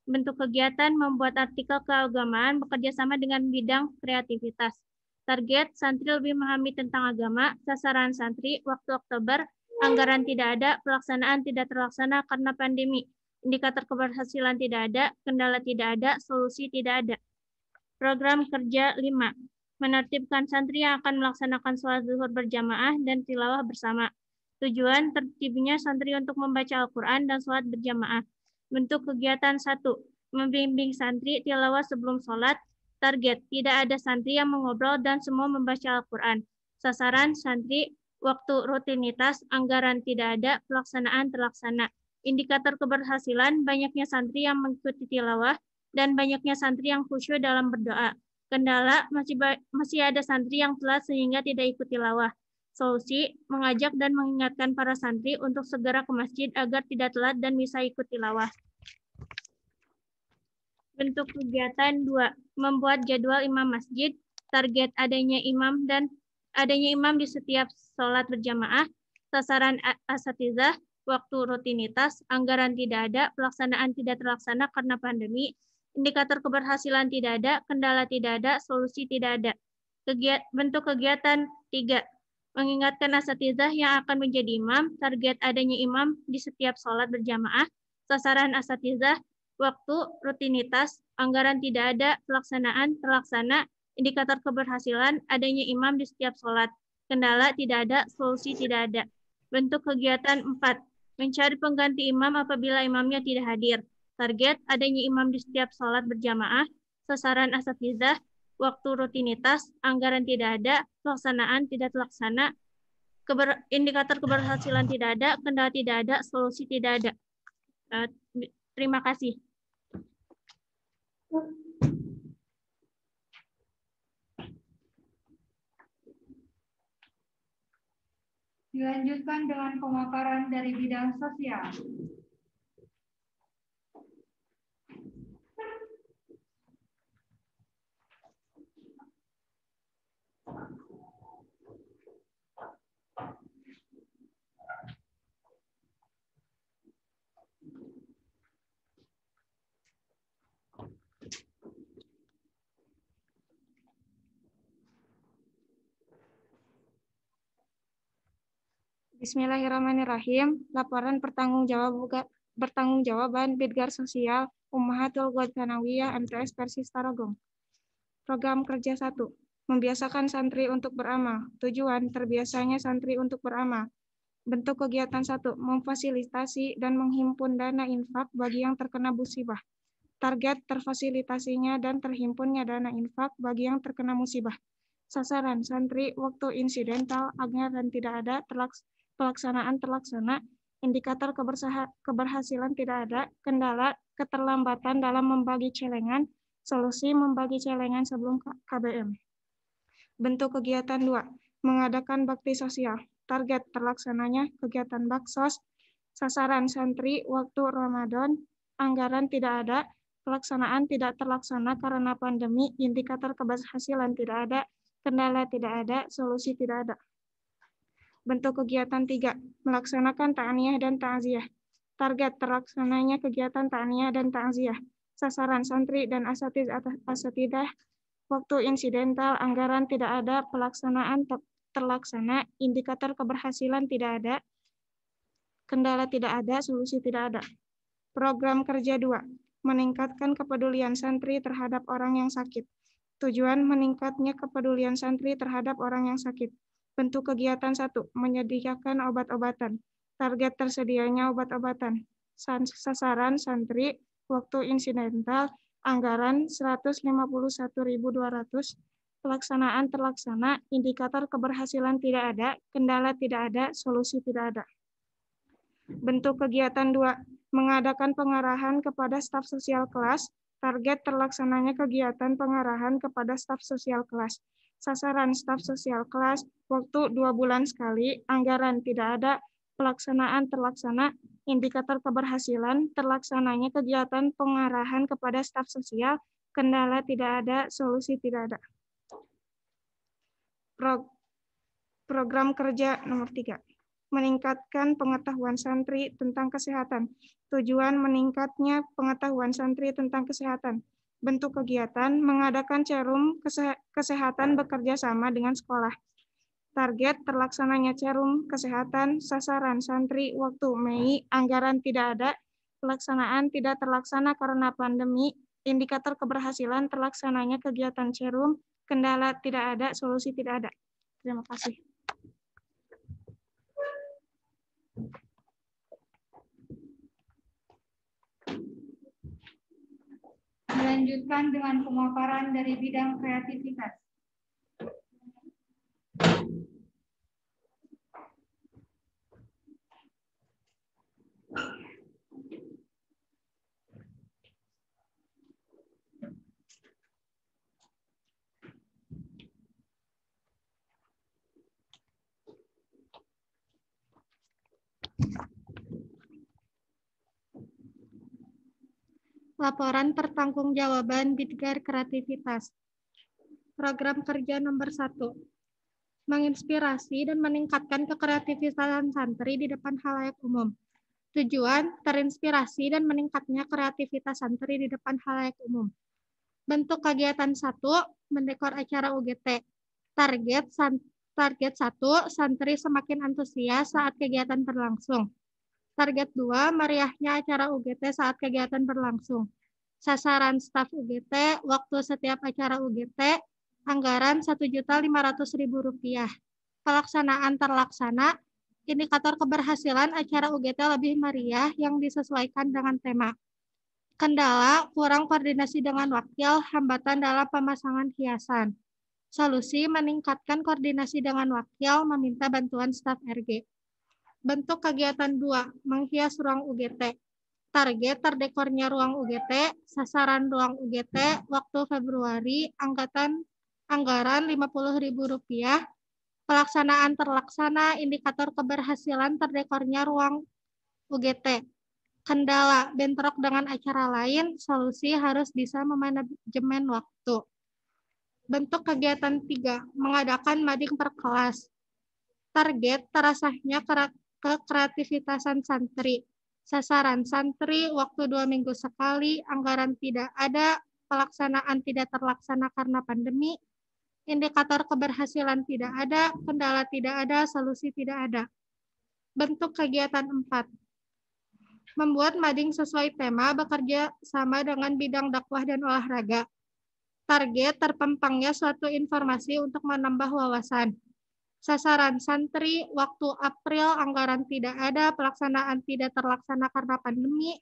Bentuk kegiatan membuat artikel keagamaan bekerja sama dengan bidang kreativitas. Target, santri lebih memahami tentang agama. Sasaran santri, waktu Oktober. Anggaran tidak ada, pelaksanaan tidak terlaksana karena pandemi. Indikator keberhasilan tidak ada, kendala tidak ada, solusi tidak ada. Program kerja 5. Menertibkan santri yang akan melaksanakan sholat zuhur berjamaah dan tilawah bersama. Tujuan, tertibnya santri untuk membaca Al-Quran dan sholat berjamaah. Bentuk kegiatan 1. Membimbing santri tilawah sebelum sholat. Target, tidak ada santri yang mengobrol dan semua membaca Al-Quran. Sasaran, santri, waktu rutinitas, anggaran tidak ada, pelaksanaan terlaksana. Indikator keberhasilan, banyaknya santri yang mengikuti tilawah dan banyaknya santri yang khusyuk dalam berdoa. Kendala, masih ada santri yang telat sehingga tidak ikut tilawah. Solusi, mengajak dan mengingatkan para santri untuk segera ke masjid agar tidak telat dan bisa ikut tilawah. Bentuk kegiatan 2, membuat jadwal imam masjid, target adanya imam di setiap sholat berjamaah, sasaran asatizah, waktu rutinitas, anggaran tidak ada, pelaksanaan tidak terlaksana karena pandemi, indikator keberhasilan tidak ada, kendala tidak ada, solusi tidak ada. Bentuk kegiatan 3, mengingatkan asatizah yang akan menjadi imam, target adanya imam di setiap sholat berjamaah, sasaran asatizah, waktu, rutinitas, anggaran tidak ada, pelaksanaan, terlaksana, indikator keberhasilan, adanya imam di setiap sholat, kendala tidak ada, solusi tidak ada. Bentuk kegiatan 4, mencari pengganti imam apabila imamnya tidak hadir. Target, adanya imam di setiap sholat berjamaah, sasaran asatizah, waktu rutinitas, anggaran tidak ada, pelaksanaan tidak terlaksana, indikator keberhasilan tidak ada, kendala tidak ada, solusi tidak ada. Terima kasih. Dilanjutkan dengan pemaparan dari bidang sosial. Bismillahirrahmanirrahim. Laporan pertanggungjawaban Bidgar Sosial Ummahatul Ghad Tsanawiyah MTS Persis Tarogong. Program kerja 1. Membiasakan santri untuk beramal. Tujuan, terbiasanya santri untuk beramal. Bentuk kegiatan 1. Memfasilitasi dan menghimpun dana infak bagi yang terkena musibah. Target, terfasilitasinya dan terhimpunnya dana infak bagi yang terkena musibah. Sasaran, santri, waktu insidental, anggaran tidak ada, pelaksanaan terlaksana, indikator keberhasilan tidak ada, kendala, keterlambatan dalam membagi celengan, solusi membagi celengan sebelum KBM. Bentuk kegiatan 2, mengadakan bakti sosial. Target terlaksananya kegiatan baksos, sasaran santri, waktu Ramadan, anggaran tidak ada, pelaksanaan tidak terlaksana karena pandemi, indikator keberhasilan tidak ada, kendala tidak ada, solusi tidak ada. Bentuk kegiatan 3, melaksanakan ta'niyah dan ta'ziyah. Target terlaksananya kegiatan ta'niyah dan ta'ziyah. Sasaran santri dan asatidah, waktu insidental, anggaran tidak ada, pelaksanaan terlaksana, indikator keberhasilan tidak ada, kendala tidak ada, solusi tidak ada. Program kerja 2, meningkatkan kepedulian santri terhadap orang yang sakit. Tujuan, meningkatnya kepedulian santri terhadap orang yang sakit. Bentuk kegiatan 1, menyediakan obat-obatan. Target tersedianya obat-obatan. Sasaran santri, waktu insidental, anggaran 151.200, pelaksanaan terlaksana, indikator keberhasilan tidak ada, kendala tidak ada, solusi tidak ada. Bentuk kegiatan 2, mengadakan pengarahan kepada staf sosial kelas. Target terlaksananya kegiatan pengarahan kepada staf sosial kelas. Sasaran staf sosial kelas, waktu 2 bulan sekali, anggaran tidak ada, pelaksanaan terlaksana, indikator keberhasilan, terlaksananya kegiatan pengarahan kepada staf sosial, kendala tidak ada, solusi tidak ada. Program kerja nomor 3, meningkatkan pengetahuan santri tentang kesehatan. Tujuan, meningkatnya pengetahuan santri tentang kesehatan. Bentuk kegiatan, mengadakan cerum kesehatan bekerja sama dengan sekolah. Target, terlaksananya cerum kesehatan, sasaran santri, waktu Mei, anggaran tidak ada, pelaksanaan tidak terlaksana karena pandemi, indikator keberhasilan terlaksananya kegiatan cerum, kendala tidak ada, solusi tidak ada. Terima kasih. Dilanjutkan dengan pemaparan dari bidang kreativitas. Laporan pertanggungjawaban Bidgar Kreativitas. Program kerja nomor 1. Menginspirasi dan meningkatkan kekreativitasan santri di depan khalayak umum. Tujuan, terinspirasi dan meningkatnya kreativitas santri di depan khalayak umum. Bentuk kegiatan 1, mendekor acara UGT. Target 1, santri semakin antusias saat kegiatan berlangsung. Target 2, meriahnya acara UGT saat kegiatan berlangsung. Sasaran staf UGT, waktu setiap acara UGT, anggaran Rp1.500.000. Pelaksanaan terlaksana, indikator keberhasilan acara UGT lebih meriah yang disesuaikan dengan tema. Kendala, kurang koordinasi dengan wakil, hambatan dalam pemasangan hiasan. Solusi, meningkatkan koordinasi dengan wakil, meminta bantuan staf RG. Bentuk kegiatan 2, menghias ruang UGT. Target terdekornya ruang UGT, sasaran ruang UGT, waktu Februari, anggaran Rp50.000. Pelaksanaan terlaksana, indikator keberhasilan terdekornya ruang UGT. Kendala, bentrok dengan acara lain, solusi harus bisa memanajemen waktu. Bentuk kegiatan 3, mengadakan mading per kelas. Target, terasahnya kekreativitasan santri. Sasaran santri, waktu 2 minggu sekali, anggaran tidak ada, pelaksanaan tidak terlaksana karena pandemi, indikator keberhasilan tidak ada, kendala tidak ada, solusi tidak ada. Bentuk kegiatan 4. Membuat mading sesuai tema, bekerja sama dengan bidang dakwah dan olahraga. Target, terpampangnya suatu informasi untuk menambah wawasan. Sasaran santri, waktu April, anggaran tidak ada, pelaksanaan tidak terlaksana karena pandemi,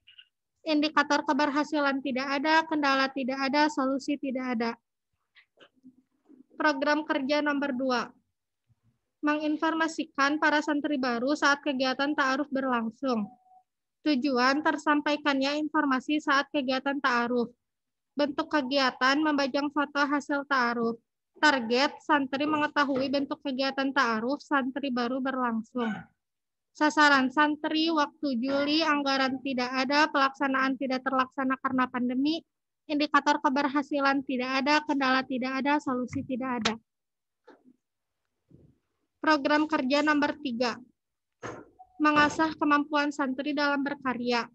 indikator keberhasilan tidak ada, kendala tidak ada, solusi tidak ada. Program kerja nomor 2. Menginformasikan para santri baru saat kegiatan ta'aruf berlangsung. Tujuan, tersampaikannya informasi saat kegiatan ta'aruf. Bentuk kegiatan, membajang foto hasil ta'aruf. Target, santri mengetahui bentuk kegiatan ta'aruf santri baru berlangsung. Sasaran santri, waktu Juli, anggaran tidak ada, pelaksanaan tidak terlaksana karena pandemi, indikator keberhasilan tidak ada, kendala tidak ada, solusi tidak ada. Program kerja nomor 3. Mengasah kemampuan santri dalam berkarya.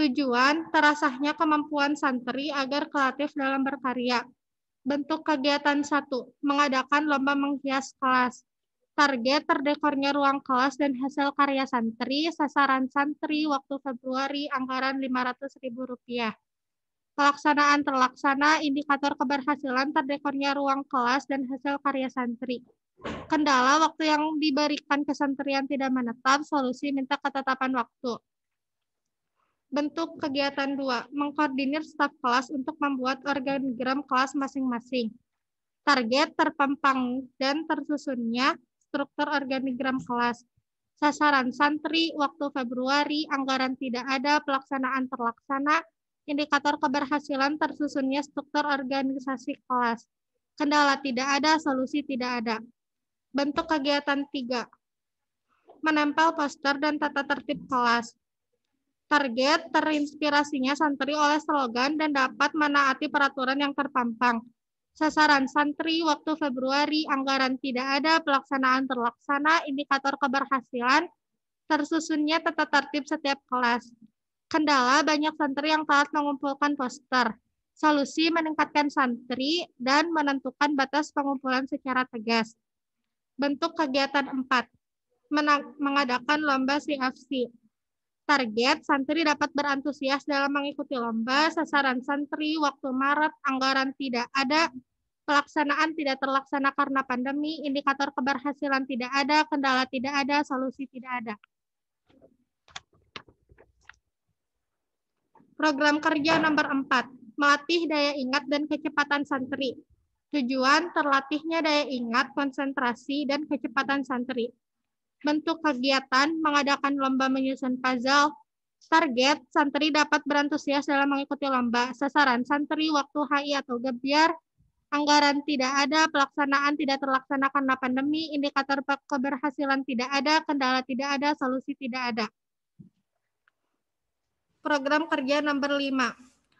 Tujuan, terasahnya kemampuan santri agar kreatif dalam berkarya. Bentuk kegiatan 1, mengadakan lomba menghias kelas. Target, terdekornya ruang kelas dan hasil karya santri, sasaran santri, waktu Februari, anggaran Rp500.000. Pelaksanaan terlaksana, indikator keberhasilan terdekornya ruang kelas dan hasil karya santri. Kendala, waktu yang diberikan kesantrian tidak menetap, solusi minta ketetapan waktu. Bentuk kegiatan 2, mengkoordinir staf kelas untuk membuat organigram kelas masing-masing. Target, terpampang dan tersusunnya struktur organigram kelas. Sasaran santri, waktu Februari, anggaran tidak ada, pelaksanaan terlaksana, indikator keberhasilan tersusunnya struktur organisasi kelas. Kendala tidak ada, solusi tidak ada. Bentuk kegiatan 3, menempel poster dan tata tertib kelas. Target, terinspirasinya santri oleh slogan dan dapat menaati peraturan yang terpampang. Sasaran santri, waktu Februari, anggaran tidak ada, pelaksanaan terlaksana, indikator keberhasilan, tersusunnya tata tertib setiap kelas. Kendala, banyak santri yang telat mengumpulkan poster. Solusi, meningkatkan santri dan menentukan batas pengumpulan secara tegas. Bentuk kegiatan 4, mengadakan lomba CFC. Target, santri dapat berantusias dalam mengikuti lomba. Sasaran santri, waktu Maret, anggaran tidak ada, pelaksanaan tidak terlaksana karena pandemi, indikator keberhasilan tidak ada, kendala tidak ada, solusi tidak ada. Program kerja nomor 4, melatih daya ingat dan kecepatan santri. Tujuan, terlatihnya daya ingat, konsentrasi, dan kecepatan santri. Bentuk kegiatan, mengadakan lomba menyusun puzzle. Target, santri dapat berantusias dalam mengikuti lomba. Sasaran santri, waktu HI atau gebiar, anggaran tidak ada, pelaksanaan tidak terlaksana karena pandemi, indikator keberhasilan tidak ada, kendala tidak ada, solusi tidak ada. Program kerja nomor 5,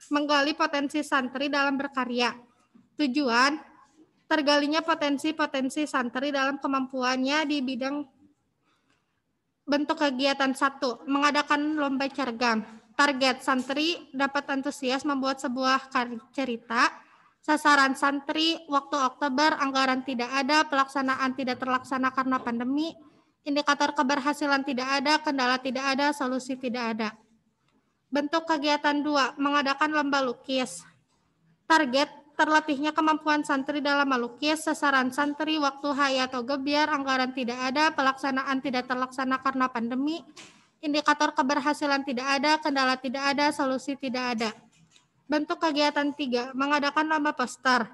menggali potensi santri dalam berkarya. Tujuan, tergalinya potensi-potensi santri dalam kemampuannya di bidang. Bentuk kegiatan 1, mengadakan lomba cergam. Target, santri dapat antusias membuat sebuah cerita. Sasaran santri, waktu Oktober, anggaran tidak ada, pelaksanaan tidak terlaksana karena pandemi. Indikator keberhasilan tidak ada, kendala tidak ada, solusi tidak ada. Bentuk kegiatan 2, mengadakan lomba lukis. Target, terlatihnya kemampuan santri dalam melukis. Sasaran santri, waktu hayat atau gebiar, anggaran tidak ada, pelaksanaan tidak terlaksana karena pandemi. Indikator keberhasilan tidak ada, kendala tidak ada, solusi tidak ada. Bentuk kegiatan 3, mengadakan lomba poster.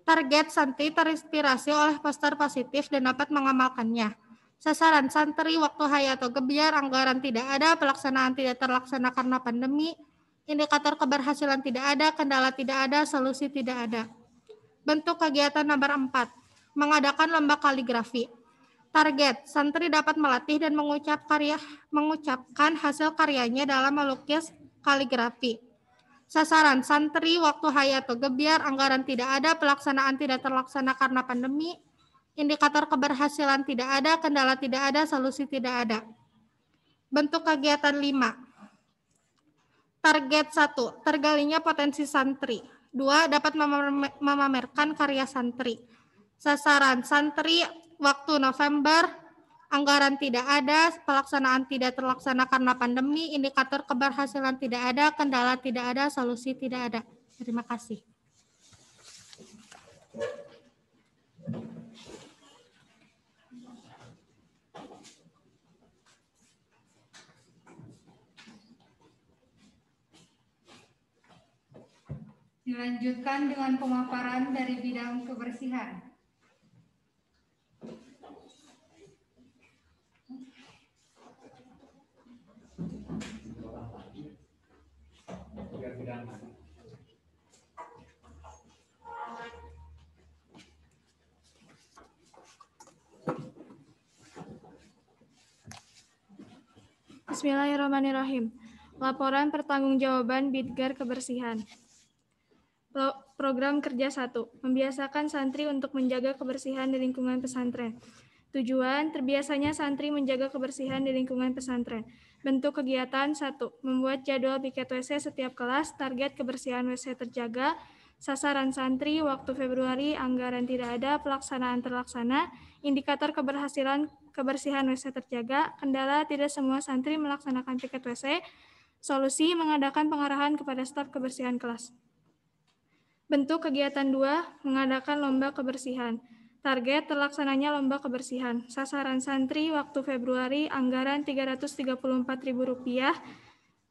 Target, santri terinspirasi oleh poster positif dan dapat mengamalkannya. Sasaran santri, waktu hayat atau gebiar, anggaran tidak ada, pelaksanaan tidak terlaksana karena pandemi. Indikator keberhasilan tidak ada, kendala tidak ada, solusi tidak ada. Bentuk kegiatan nomor 4, mengadakan lomba kaligrafi. Target, santri dapat melatih dan mengucapkan hasil karyanya dalam melukis kaligrafi. Sasaran santri, waktu hayat atau gebiar, anggaran tidak ada, pelaksanaan tidak terlaksana karena pandemi. Indikator keberhasilan tidak ada, kendala tidak ada, solusi tidak ada. Bentuk kegiatan 5. Target 1, tergalinya potensi santri. 2, dapat memamerkan karya santri. Sasaran santri, waktu November, anggaran tidak ada, pelaksanaan tidak terlaksana karena pandemi, indikator keberhasilan tidak ada, kendala tidak ada, solusi tidak ada. Terima kasih. Dilanjutkan dengan pemaparan dari bidang kebersihan. Bismillahirrahmanirrahim. Laporan pertanggungjawaban Bidgar Kebersihan. Program kerja 1. Membiasakan santri untuk menjaga kebersihan di lingkungan pesantren. Tujuan, terbiasanya santri menjaga kebersihan di lingkungan pesantren. Bentuk kegiatan 1. Membuat jadwal piket WC setiap kelas, target kebersihan WC terjaga. Sasaran santri, waktu Februari, anggaran tidak ada, pelaksanaan terlaksana. Indikator keberhasilan kebersihan WC terjaga. Kendala, tidak semua santri melaksanakan piket WC. Solusi, mengadakan pengarahan kepada staf kebersihan kelas. Bentuk kegiatan 2, mengadakan lomba kebersihan. Target terlaksananya lomba kebersihan. Sasaran santri, waktu Februari, anggaran Rp334.000.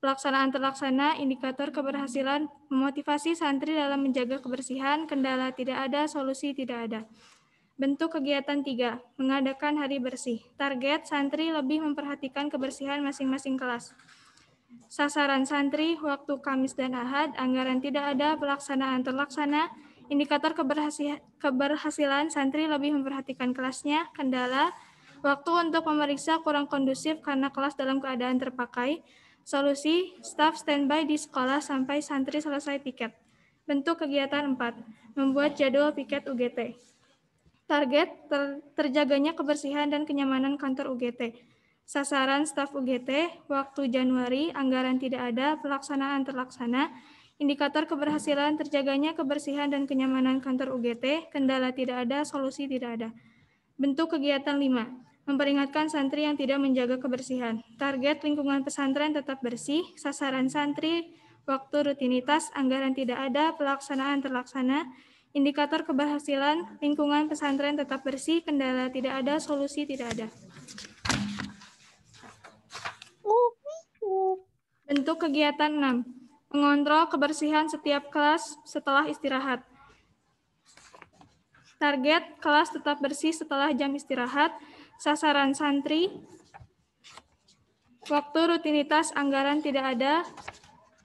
Pelaksanaan terlaksana, indikator keberhasilan, memotivasi santri dalam menjaga kebersihan, kendala tidak ada, solusi tidak ada. Bentuk kegiatan 3, mengadakan hari bersih. Target, santri lebih memperhatikan kebersihan masing-masing kelas. Sasaran santri, waktu Kamis dan Ahad, anggaran tidak ada, pelaksanaan terlaksana, indikator keberhasilan santri lebih memperhatikan kelasnya, kendala, waktu untuk memeriksa kurang kondusif karena kelas dalam keadaan terpakai, solusi, staf standby di sekolah sampai santri selesai piket. Bentuk kegiatan 4, membuat jadwal piket UGT. Target, terjaganya kebersihan dan kenyamanan kantor UGT. Sasaran staf UGT, waktu Januari, anggaran tidak ada, pelaksanaan terlaksana, indikator keberhasilan terjaganya kebersihan dan kenyamanan kantor UGT, kendala tidak ada, solusi tidak ada. Bentuk kegiatan 5, memperingatkan santri yang tidak menjaga kebersihan. Target lingkungan pesantren tetap bersih, sasaran santri, waktu rutinitas, anggaran tidak ada, pelaksanaan terlaksana, indikator keberhasilan lingkungan pesantren tetap bersih, kendala tidak ada, solusi tidak ada. Bentuk kegiatan 6, mengontrol kebersihan setiap kelas setelah istirahat. Target, kelas tetap bersih setelah jam istirahat. Sasaran santri, waktu rutinitas, anggaran tidak ada,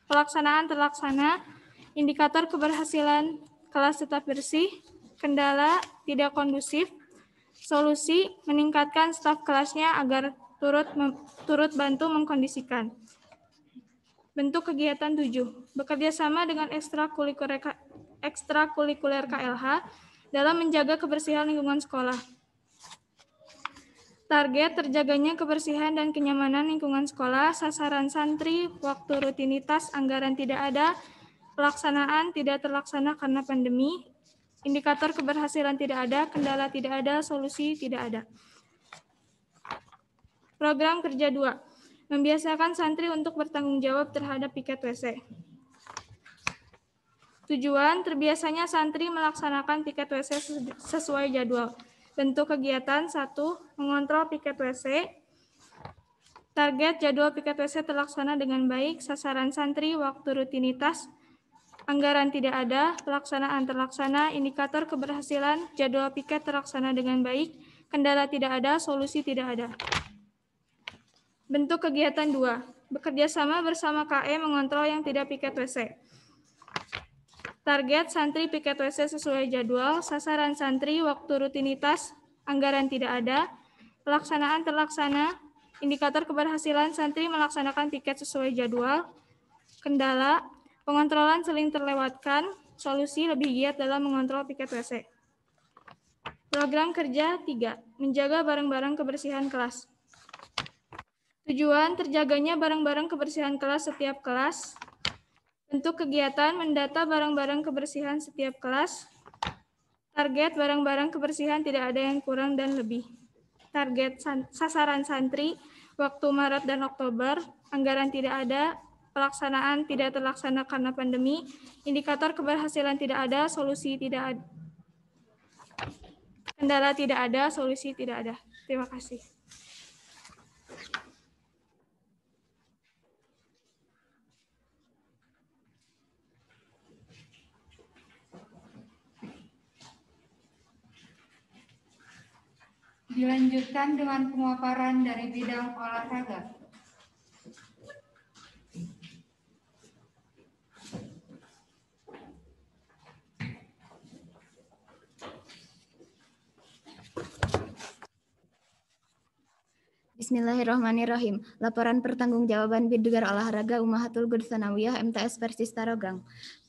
pelaksanaan terlaksana, indikator keberhasilan kelas tetap bersih, kendala tidak kondusif, solusi meningkatkan staf kelasnya agar turut bantu mengkondisikan. Bentuk kegiatan 7. Bekerja sama dengan ekstrakurikuler KLH dalam menjaga kebersihan lingkungan sekolah. Target terjaganya kebersihan dan kenyamanan lingkungan sekolah, sasaran santri, waktu rutinitas, anggaran tidak ada, pelaksanaan tidak terlaksana karena pandemi, indikator keberhasilan tidak ada, kendala tidak ada, solusi tidak ada. Program kerja 2. Membiasakan santri untuk bertanggung jawab terhadap piket WC. Tujuan, terbiasanya santri melaksanakan piket WC sesuai jadwal. Bentuk kegiatan 1. Mengontrol piket WC. Target jadwal piket WC terlaksana dengan baik, sasaran santri, waktu rutinitas, anggaran tidak ada, pelaksanaan terlaksana, indikator keberhasilan, jadwal piket terlaksana dengan baik, kendala tidak ada, solusi tidak ada. Bentuk kegiatan 2. Bekerja sama bersama KE mengontrol yang tidak piket WC. Target santri piket WC sesuai jadwal, sasaran santri, waktu rutinitas, anggaran tidak ada, pelaksanaan terlaksana, indikator keberhasilan santri melaksanakan piket sesuai jadwal, kendala, pengontrolan sering terlewatkan, solusi lebih giat dalam mengontrol piket WC. Program kerja 3. Menjaga barang-barang kebersihan kelas. Tujuan, terjaganya barang-barang kebersihan kelas setiap kelas. Bentuk kegiatan, mendata barang-barang kebersihan setiap kelas. Target barang-barang kebersihan tidak ada yang kurang dan lebih. Target sasaran santri, waktu Maret dan Oktober, anggaran tidak ada, pelaksanaan tidak terlaksana karena pandemi, indikator keberhasilan tidak ada, solusi tidak ada. Kendala tidak ada, solusi tidak ada. Terima kasih. Dilanjutkan dengan pemaparan dari bidang olahraga. Bismillahirrahmanirrahim. Laporan pertanggungjawaban bidang olahraga Ummahatul Qudus Tsanawiyah MTS versi Tarogong.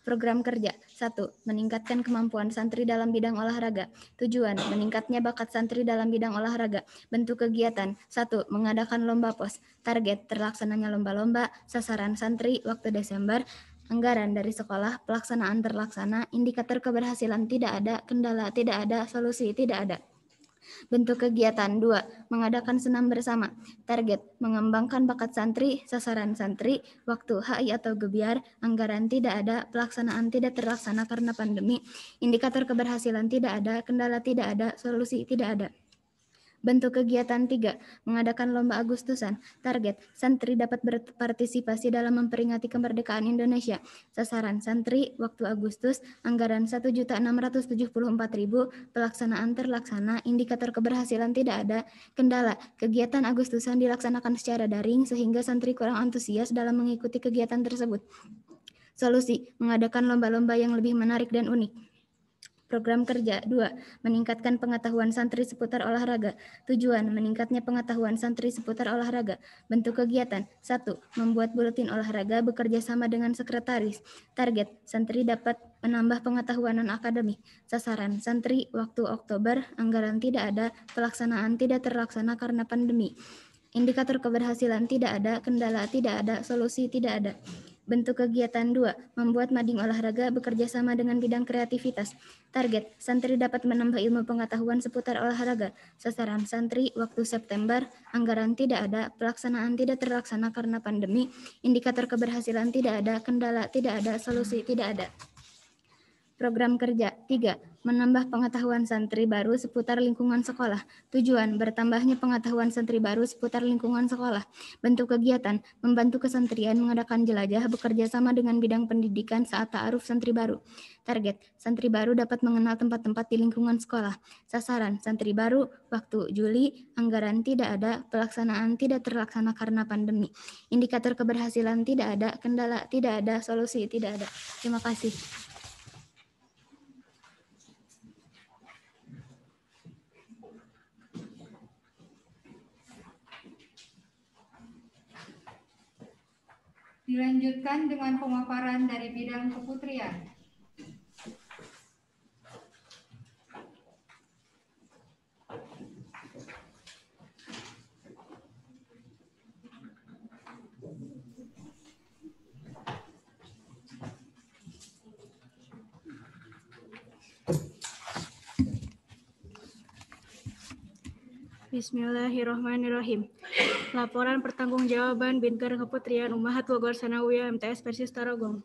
Program kerja 1. Meningkatkan kemampuan santri dalam bidang olahraga. Tujuan, meningkatnya bakat santri dalam bidang olahraga. Bentuk kegiatan 1. Mengadakan lomba pos. Target, terlaksananya lomba-lomba. Sasaran santri, waktu Desember. Anggaran dari sekolah, pelaksanaan terlaksana. Indikator keberhasilan tidak ada, kendala tidak ada, solusi tidak ada. Bentuk kegiatan 2. Mengadakan senam bersama. Target, mengembangkan bakat santri, sasaran santri, waktu HI atau gebiar, anggaran tidak ada, pelaksanaan tidak terlaksana karena pandemi, indikator keberhasilan tidak ada, kendala tidak ada, solusi tidak ada. Bentuk kegiatan 3. Mengadakan lomba Agustusan. Target, santri dapat berpartisipasi dalam memperingati kemerdekaan Indonesia. Sasaran santri, waktu Agustus, anggaran 1.674.000, pelaksanaan terlaksana, indikator keberhasilan tidak ada, kendala, kegiatan Agustusan dilaksanakan secara daring sehingga santri kurang antusias dalam mengikuti kegiatan tersebut. Solusi, mengadakan lomba-lomba yang lebih menarik dan unik. Program kerja 2. Meningkatkan pengetahuan santri seputar olahraga. Tujuan, meningkatnya pengetahuan santri seputar olahraga. Bentuk kegiatan 1. Membuat buletin olahraga bekerja sama dengan sekretaris. Target, santri dapat menambah pengetahuan non-akademik. Sasaran, santri, waktu Oktober, anggaran tidak ada, pelaksanaan tidak terlaksana karena pandemi. Indikator keberhasilan tidak ada, kendala tidak ada, solusi tidak ada. Bentuk kegiatan 2. Membuat mading olahraga bekerja sama dengan bidang kreativitas. Target, santri dapat menambah ilmu pengetahuan seputar olahraga. Sasaran santri, waktu September, anggaran tidak ada, pelaksanaan tidak terlaksana karena pandemi, indikator keberhasilan tidak ada, kendala tidak ada, solusi tidak ada. Program kerja 3. Menambah pengetahuan santri baru seputar lingkungan sekolah. Tujuan, bertambahnya pengetahuan santri baru seputar lingkungan sekolah. Bentuk kegiatan, membantu kesantrian mengadakan jelajah bekerja sama dengan bidang pendidikan saat ta'aruf santri baru. Target, santri baru dapat mengenal tempat-tempat di lingkungan sekolah. Sasaran, santri baru, waktu Juli, anggaran tidak ada, pelaksanaan tidak terlaksana karena pandemi. Indikator keberhasilan tidak ada, kendala tidak ada, solusi tidak ada. Terima kasih. Dilanjutkan dengan pemaparan dari bidang keputrian. Bismillahirrahmanirrahim. Laporan pertanggungjawaban Bintang Keputrian Ummahatul Bogor Sanawiyah MTS Persis Tarogong.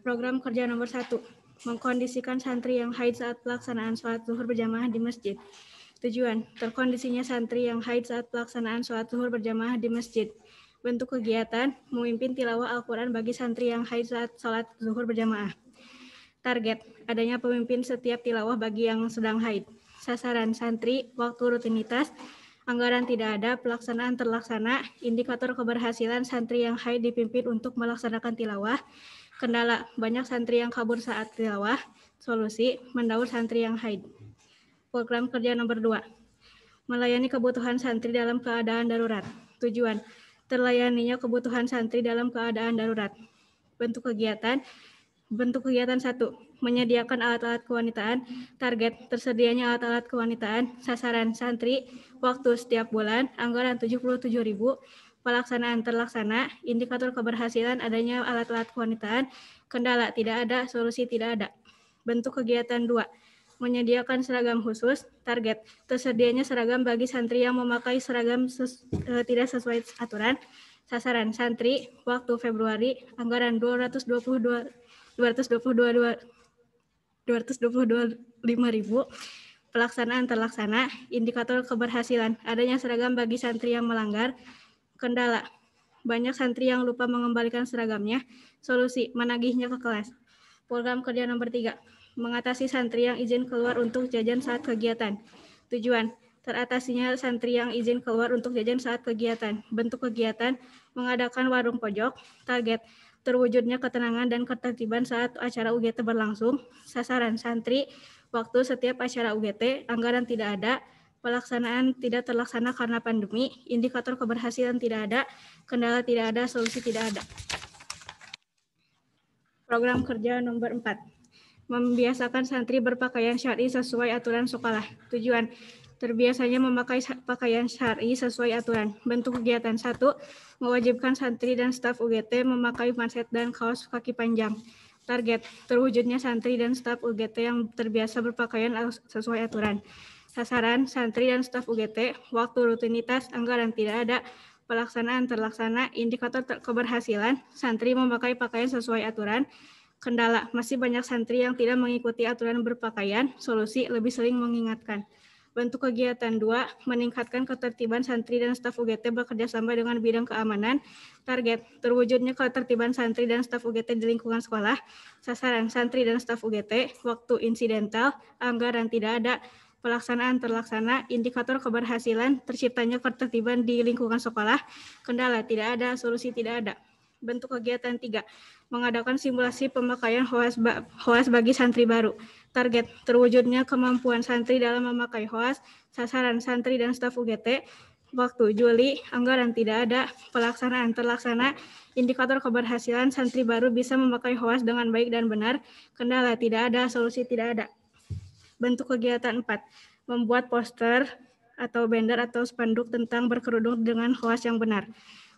Program kerja nomor 1. Mengkondisikan santri yang haid saat pelaksanaan sholat zuhur berjamaah di masjid. Tujuan, terkondisinya santri yang haid saat pelaksanaan sholat zuhur berjamaah di masjid. Bentuk kegiatan, memimpin tilawah Al-Quran bagi santri yang haid saat sholat zuhur berjamaah. Target, adanya pemimpin setiap tilawah bagi yang sedang haid. Sasaran santri, waktu rutinitas, anggaran tidak ada, pelaksanaan terlaksana, indikator keberhasilan santri yang haid dipimpin untuk melaksanakan tilawah, kendala, banyak santri yang kabur saat tilawah, solusi, mendaur santri yang haid. Program kerja nomor 2, melayani kebutuhan santri dalam keadaan darurat. Tujuan, terlayaninya kebutuhan santri dalam keadaan darurat. Bentuk kegiatan 1. Menyediakan alat-alat kewanitaan. Target, tersedianya alat-alat kewanitaan. Sasaran santri, waktu setiap bulan, anggaran 77.000, pelaksanaan terlaksana, indikator keberhasilan adanya alat-alat kewanitaan, kendala tidak ada, solusi tidak ada. Bentuk kegiatan 2. Menyediakan seragam khusus. Target, tersedianya seragam bagi santri yang memakai seragam tidak sesuai aturan. Sasaran santri, waktu Februari, anggaran 225.000, pelaksanaan terlaksana, indikator keberhasilan, adanya seragam bagi santri yang melanggar, kendala, banyak santri yang lupa mengembalikan seragamnya, solusi, menagihnya ke kelas. Program kerja nomor 3, mengatasi santri yang izin keluar untuk jajan saat kegiatan. Tujuan, teratasinya santri yang izin keluar untuk jajan saat kegiatan. Bentuk kegiatan, mengadakan warung pojok. Target, terwujudnya ketenangan dan ketertiban saat acara UGT berlangsung. Sasaran santri, waktu setiap acara UGT, anggaran tidak ada, pelaksanaan tidak terlaksana karena pandemi, indikator keberhasilan tidak ada, kendala tidak ada, solusi tidak ada. Program kerja nomor 4, membiasakan santri berpakaian syar'i sesuai aturan sekolah. Tujuan, terbiasanya memakai pakaian syar'i sesuai aturan. Bentuk kegiatan 1, mewajibkan santri dan staf UGT memakai manset dan kaos kaki panjang. Target, terwujudnya santri dan staf UGT yang terbiasa berpakaian sesuai aturan. Sasaran, santri dan staf UGT, waktu rutinitas, anggaran tidak ada, pelaksanaan terlaksana, indikator keberhasilan, santri memakai pakaian sesuai aturan. Kendala, masih banyak santri yang tidak mengikuti aturan berpakaian, solusi, lebih sering mengingatkan. Bentuk kegiatan 2, meningkatkan ketertiban santri dan staf UGT bekerja sama dengan bidang keamanan. Target, terwujudnya ketertiban santri dan staf UGT di lingkungan sekolah. Sasaran, santri dan staf UGT, waktu insidental, anggaran tidak ada, pelaksanaan terlaksana, indikator keberhasilan, terciptanya ketertiban di lingkungan sekolah. Kendala tidak ada, solusi tidak ada. Bentuk kegiatan 3, mengadakan simulasi pemakaian hoas bagi santri baru. Target, terwujudnya kemampuan santri dalam memakai hoas. Sasaran, santri dan staf UGT, waktu Juli, anggaran tidak ada, pelaksanaan terlaksana, indikator keberhasilan santri baru bisa memakai hoas dengan baik dan benar. Kendala tidak ada, solusi tidak ada. Bentuk kegiatan 4, membuat poster atau banner atau spanduk tentang berkerudung dengan hoas yang benar.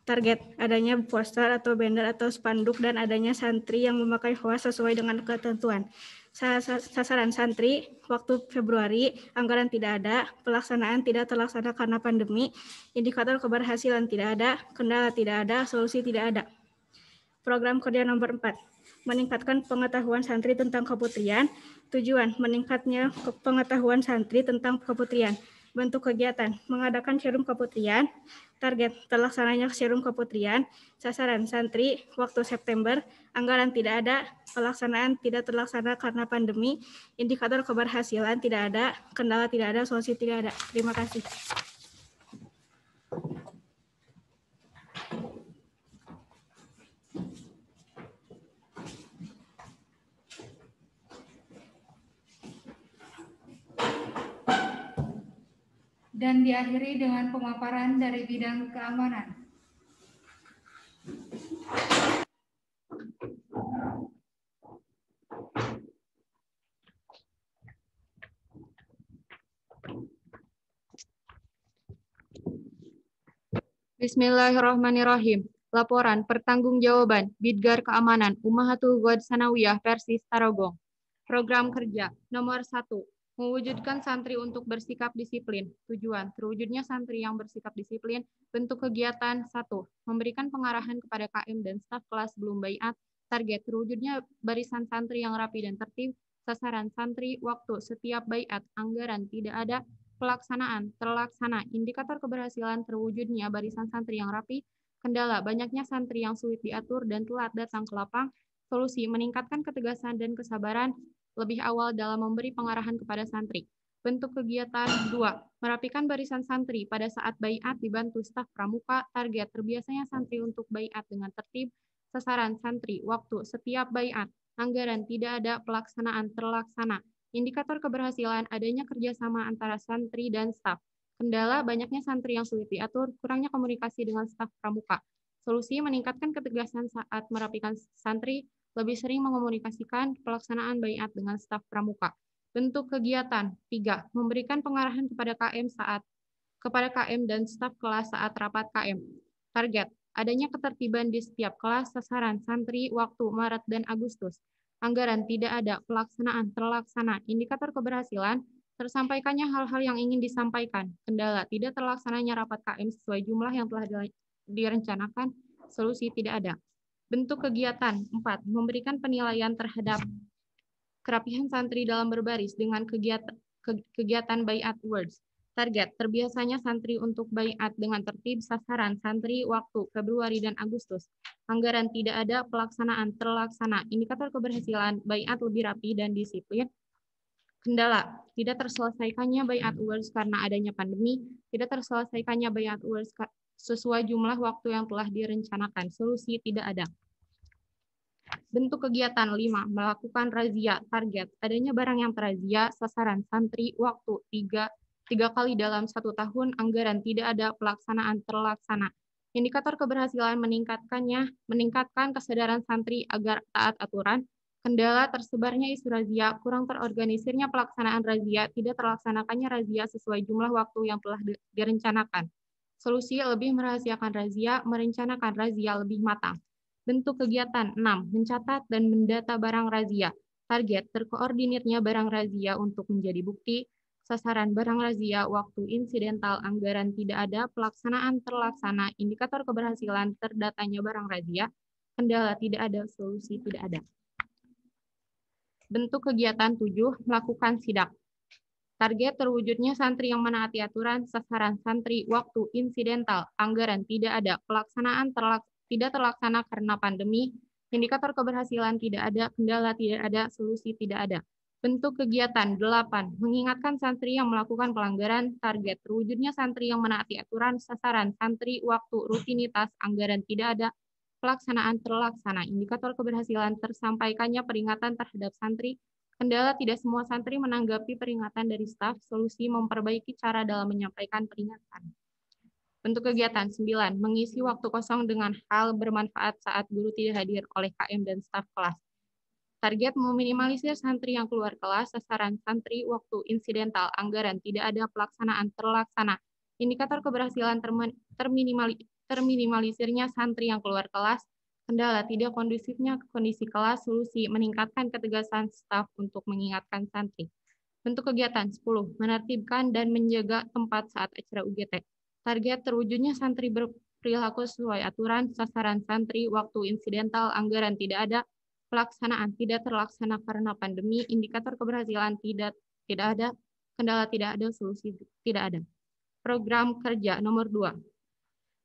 Target, adanya poster atau banner atau spanduk dan adanya santri yang memakai hoas sesuai dengan ketentuan. Sasaran santri, waktu Februari, anggaran tidak ada, pelaksanaan tidak terlaksana karena pandemi, indikator keberhasilan tidak ada, kendala tidak ada, solusi tidak ada. Program kerja nomor 4, meningkatkan pengetahuan santri tentang keputrian. Tujuan, meningkatnya pengetahuan santri tentang keputrian. Bentuk kegiatan, mengadakan serum keputrian. Target, terlaksananya serum keputrian. Sasaran santri, waktu September, anggaran tidak ada, pelaksanaan tidak terlaksana karena pandemi, indikator keberhasilan tidak ada, kendala tidak ada, solusi tidak ada. Terima kasih. Dan diakhiri dengan pemaparan dari bidang keamanan. Bismillahirrahmanirrahim. Laporan pertanggungjawaban Bidgar Keamanan Ummahatul Ghad Sanawiyah Persis Tarogong. Program kerja nomor 1. Mewujudkan santri untuk bersikap disiplin. Tujuan, terwujudnya santri yang bersikap disiplin. Bentuk kegiatan 1. Memberikan pengarahan kepada KM dan staf kelas sebelum baiat. Target, terwujudnya barisan santri yang rapi dan tertib. Sasaran santri, waktu setiap baiat. Anggaran, tidak ada. Pelaksanaan, terlaksana. Indikator keberhasilan, terwujudnya barisan santri yang rapi. Kendala, banyaknya santri yang sulit diatur dan telat datang ke lapang. Solusi, meningkatkan ketegasan dan kesabaran lebih awal dalam memberi pengarahan kepada santri. Bentuk kegiatan 2. Merapikan barisan santri pada saat baiat dibantu staf pramuka. Target, terbiasanya santri untuk baiat dengan tertib. Sasaran santri, waktu setiap baiat. Anggaran, tidak ada. Pelaksanaan, terlaksana. Indikator keberhasilan, adanya kerjasama antara santri dan staf. Kendala, banyaknya santri yang sulit diatur, kurangnya komunikasi dengan staf pramuka. Solusi, meningkatkan ketegasan saat merapikan santri, lebih sering mengomunikasikan pelaksanaan baiat dengan staf pramuka. Bentuk kegiatan 3. Memberikan pengarahan kepada KM dan staf kelas saat rapat KM. Target, adanya ketertiban di setiap kelas. Sasaran santri, waktu Maret dan Agustus. Anggaran, tidak ada. Pelaksanaan, terlaksana. Indikator keberhasilan, tersampaikannya hal-hal yang ingin disampaikan. Kendala, tidak terlaksananya rapat KM sesuai jumlah yang telah direncanakan. Solusi, tidak ada. Bentuk kegiatan 4. Memberikan penilaian terhadap kerapihan santri dalam berbaris dengan kegiatan baiat awards. Target, terbiasanya santri untuk baiat dengan tertib. Sasaran santri, waktu Februari dan Agustus. Anggaran, tidak ada. Pelaksanaan, terlaksana. Indikator keberhasilan, baiat lebih rapi dan disiplin. Kendala, tidak terselesaikannya baiat awards karena adanya pandemi. Tidak terselesaikannya baiat awards sesuai jumlah waktu yang telah direncanakan. Solusi, tidak ada. Bentuk kegiatan 5. Melakukan razia. Target, adanya barang yang terazia. Sasaran santri, waktu 3 kali dalam 1 tahun. Anggaran, tidak ada. Pelaksanaan, terlaksana. Indikator keberhasilan, meningkatkan kesadaran santri agar taat aturan. Kendala, tersebarnya isu razia, kurang terorganisirnya pelaksanaan razia, tidak terlaksanakannya razia sesuai jumlah waktu yang telah direncanakan. Solusi, lebih merahasiakan razia, merencanakan razia lebih matang. Bentuk kegiatan 6. Mencatat dan mendata barang razia. Target, terkoordinirnya barang razia untuk menjadi bukti. Sasaran barang razia, waktu insidental. Anggaran, tidak ada. Pelaksanaan, terlaksana. Indikator keberhasilan, terdatanya barang razia. Kendala, tidak ada. Solusi, tidak ada. Bentuk kegiatan 7. Melakukan sidak. Target, terwujudnya santri yang menaati aturan. Sasaran santri, waktu insidental. Anggaran, tidak ada. Pelaksanaan, tidak terlaksana karena pandemi. Indikator keberhasilan, tidak ada. Kendala, tidak ada. Solusi, tidak ada. Bentuk kegiatan 8. Mengingatkan santri yang melakukan pelanggaran. Target, terwujudnya santri yang menaati aturan. Sasaran santri, waktu, rutinitas. Anggaran, tidak ada. Pelaksanaan, terlaksana. Indikator keberhasilan, tersampaikannya peringatan terhadap santri. Kendala, tidak semua santri menanggapi peringatan dari staf. Solusi, memperbaiki cara dalam menyampaikan peringatan. Bentuk kegiatan 9. Mengisi waktu kosong dengan hal bermanfaat saat guru tidak hadir oleh KM dan staf kelas. Target, meminimalisir santri yang keluar kelas. Sasaran santri, waktu insidental. Anggaran, tidak ada. Pelaksanaan, terlaksana. Indikator keberhasilan, terminimalisirnya santri yang keluar kelas. Kendala, tidak kondusifnya kondisi kelas. Solusi, meningkatkan ketegasan staf untuk mengingatkan santri. Bentuk kegiatan 10. Menertibkan dan menjaga tempat saat acara UGT. Target, terwujudnya santri berperilaku sesuai aturan. Sasaran santri, waktu insidental. Anggaran, tidak ada. Pelaksanaan, tidak terlaksana karena pandemi. Indikator keberhasilan, tidak ada. Kendala, tidak ada. Solusi, tidak ada. Program kerja nomor 2.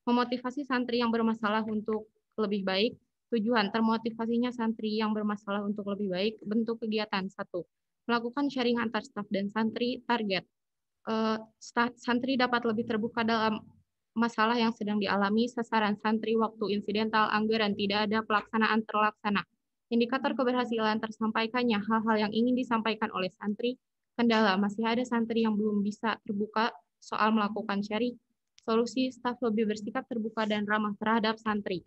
Memotivasi santri yang bermasalah untuk lebih baik. Tujuan, termotivasinya santri yang bermasalah untuk lebih baik. Bentuk kegiatan 1. Melakukan sharing antar staf dan santri. Target, santri dapat lebih terbuka dalam masalah yang sedang dialami. Sasaran santri, waktu insidental. Anggaran, tidak ada. Pelaksanaan, terlaksana. Indikator keberhasilan, tersampaikannya hal-hal yang ingin disampaikan oleh santri. Kendala, masih ada santri yang belum bisa terbuka soal melakukan sharing. Solusi, staf lebih bersikap terbuka dan ramah terhadap santri.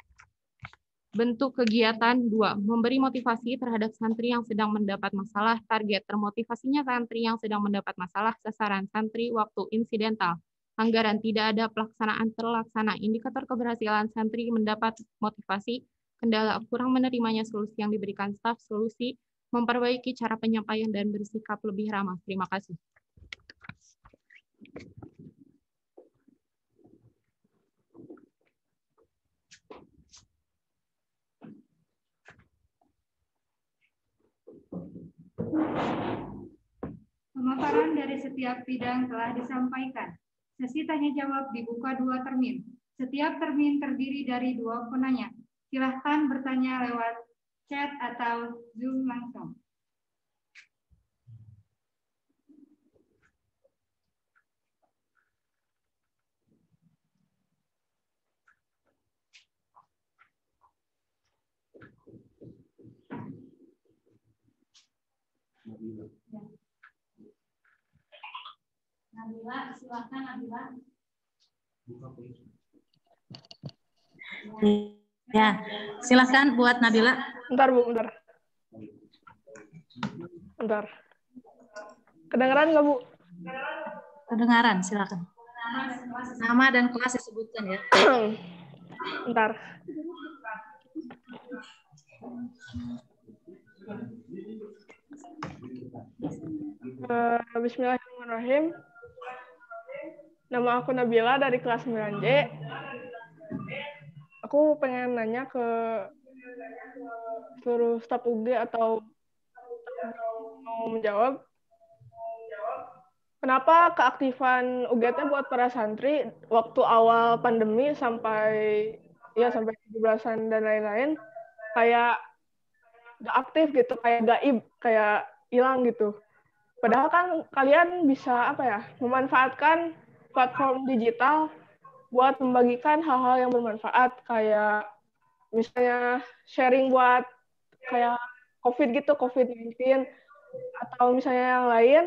Bentuk kegiatan 2. Memberi motivasi terhadap santri yang sedang mendapat masalah. Target, termotivasinya santri yang sedang mendapat masalah. Sasaran santri, waktu insidental. anggaran tidak ada, pelaksanaan terlaksana, indikator keberhasilan santri mendapat motivasi, kendala kurang menerimanya solusi yang diberikan staf, solusi memperbaiki cara penyampaian dan bersikap lebih ramah. Terima kasih. Pemaparan dari setiap bidang telah disampaikan. Sesi tanya jawab dibuka 2 termin. Setiap termin terdiri dari 2 penanya. Silahkan bertanya lewat chat atau Zoom langsung. Nabila, silakan Nabila. Ya, silakan buat Nabila. Bentar Bu, bentar. Bentar. Kedengeran nggak Bu? Kedengaran, silakan. Nama dan kelas disebutkan ya. Bentar. Bismillahirrahmanirrahim. Nama aku Nabila dari kelas 9J. Aku pengen nanya ke seluruh staf UG atau mau menjawab. Kenapa keaktifan UGT buat para santri waktu awal pandemi sampai 17-an dan lain-lain kayak gak aktif gitu, kayak gaib, kayak hilang gitu. Padahal kan kalian bisa memanfaatkan platform digital buat membagikan hal-hal yang bermanfaat, kayak misalnya sharing buat kayak COVID gitu, COVID-19, atau misalnya yang lain.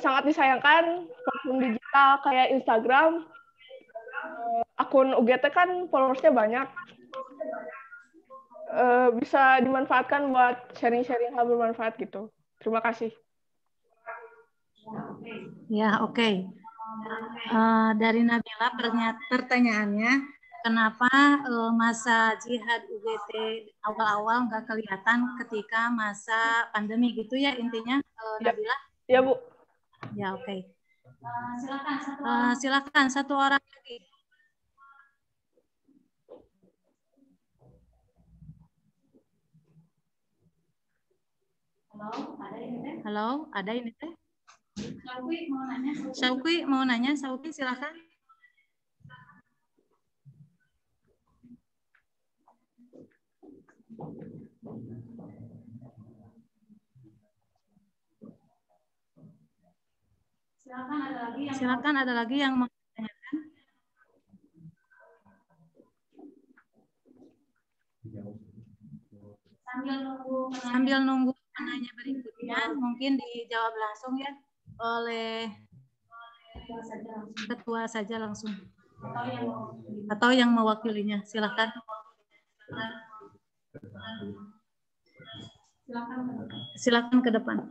Sangat disayangkan platform digital kayak Instagram, akun UGT kan followersnya banyak, bisa dimanfaatkan buat sharing-sharing hal bermanfaat gitu. Terima kasih. Ya, oke. Dari Nabila pertanyaannya, kenapa masa jihad UGT awal-awal nggak kelihatan ketika masa pandemi gitu ya intinya, Nabila? Ya, Bu. Ya, oke. Silakan satu orang lagi. Halo, ada ini teh? Syauqi mau nanya, Syauqi silakan. Silakan ada lagi yang mau tanyakan. Sambil nunggu penanya berikutnya, mungkin dijawab langsung ya oleh ketua saja langsung atau yang mewakilinya. Silakan. Silakan ke depan.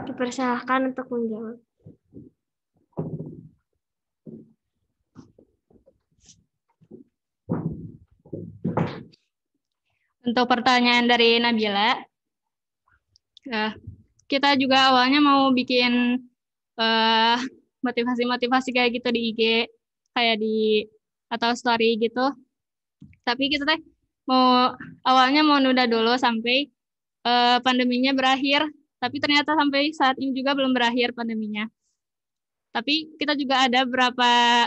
Dipersilahkan untuk menjawab. Untuk pertanyaan dari Nabila, kita juga awalnya mau bikin motivasi-motivasi kayak gitu di IG, kayak di atau story gitu. Tapi kita teh awalnya mau nunda dulu sampai pandeminya berakhir. Tapi ternyata sampai saat ini juga belum berakhir pandeminya. Tapi kita juga ada beberapa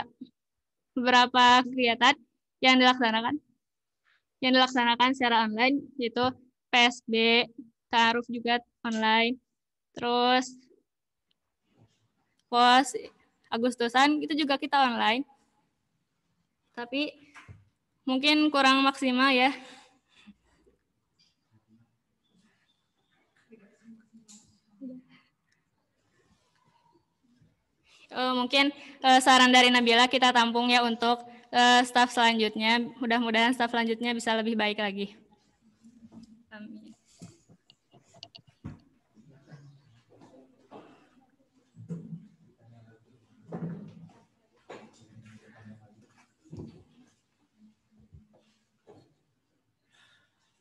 kegiatan yang dilaksanakan secara online, yaitu PSB, ta'aruf juga online, terus POS Agustusan itu juga kita online. Tapi mungkin kurang maksimal ya. Mungkin saran dari Nabila kita tampung ya untuk staf selanjutnya. Mudah-mudahan staf selanjutnya bisa lebih baik lagi. Amin.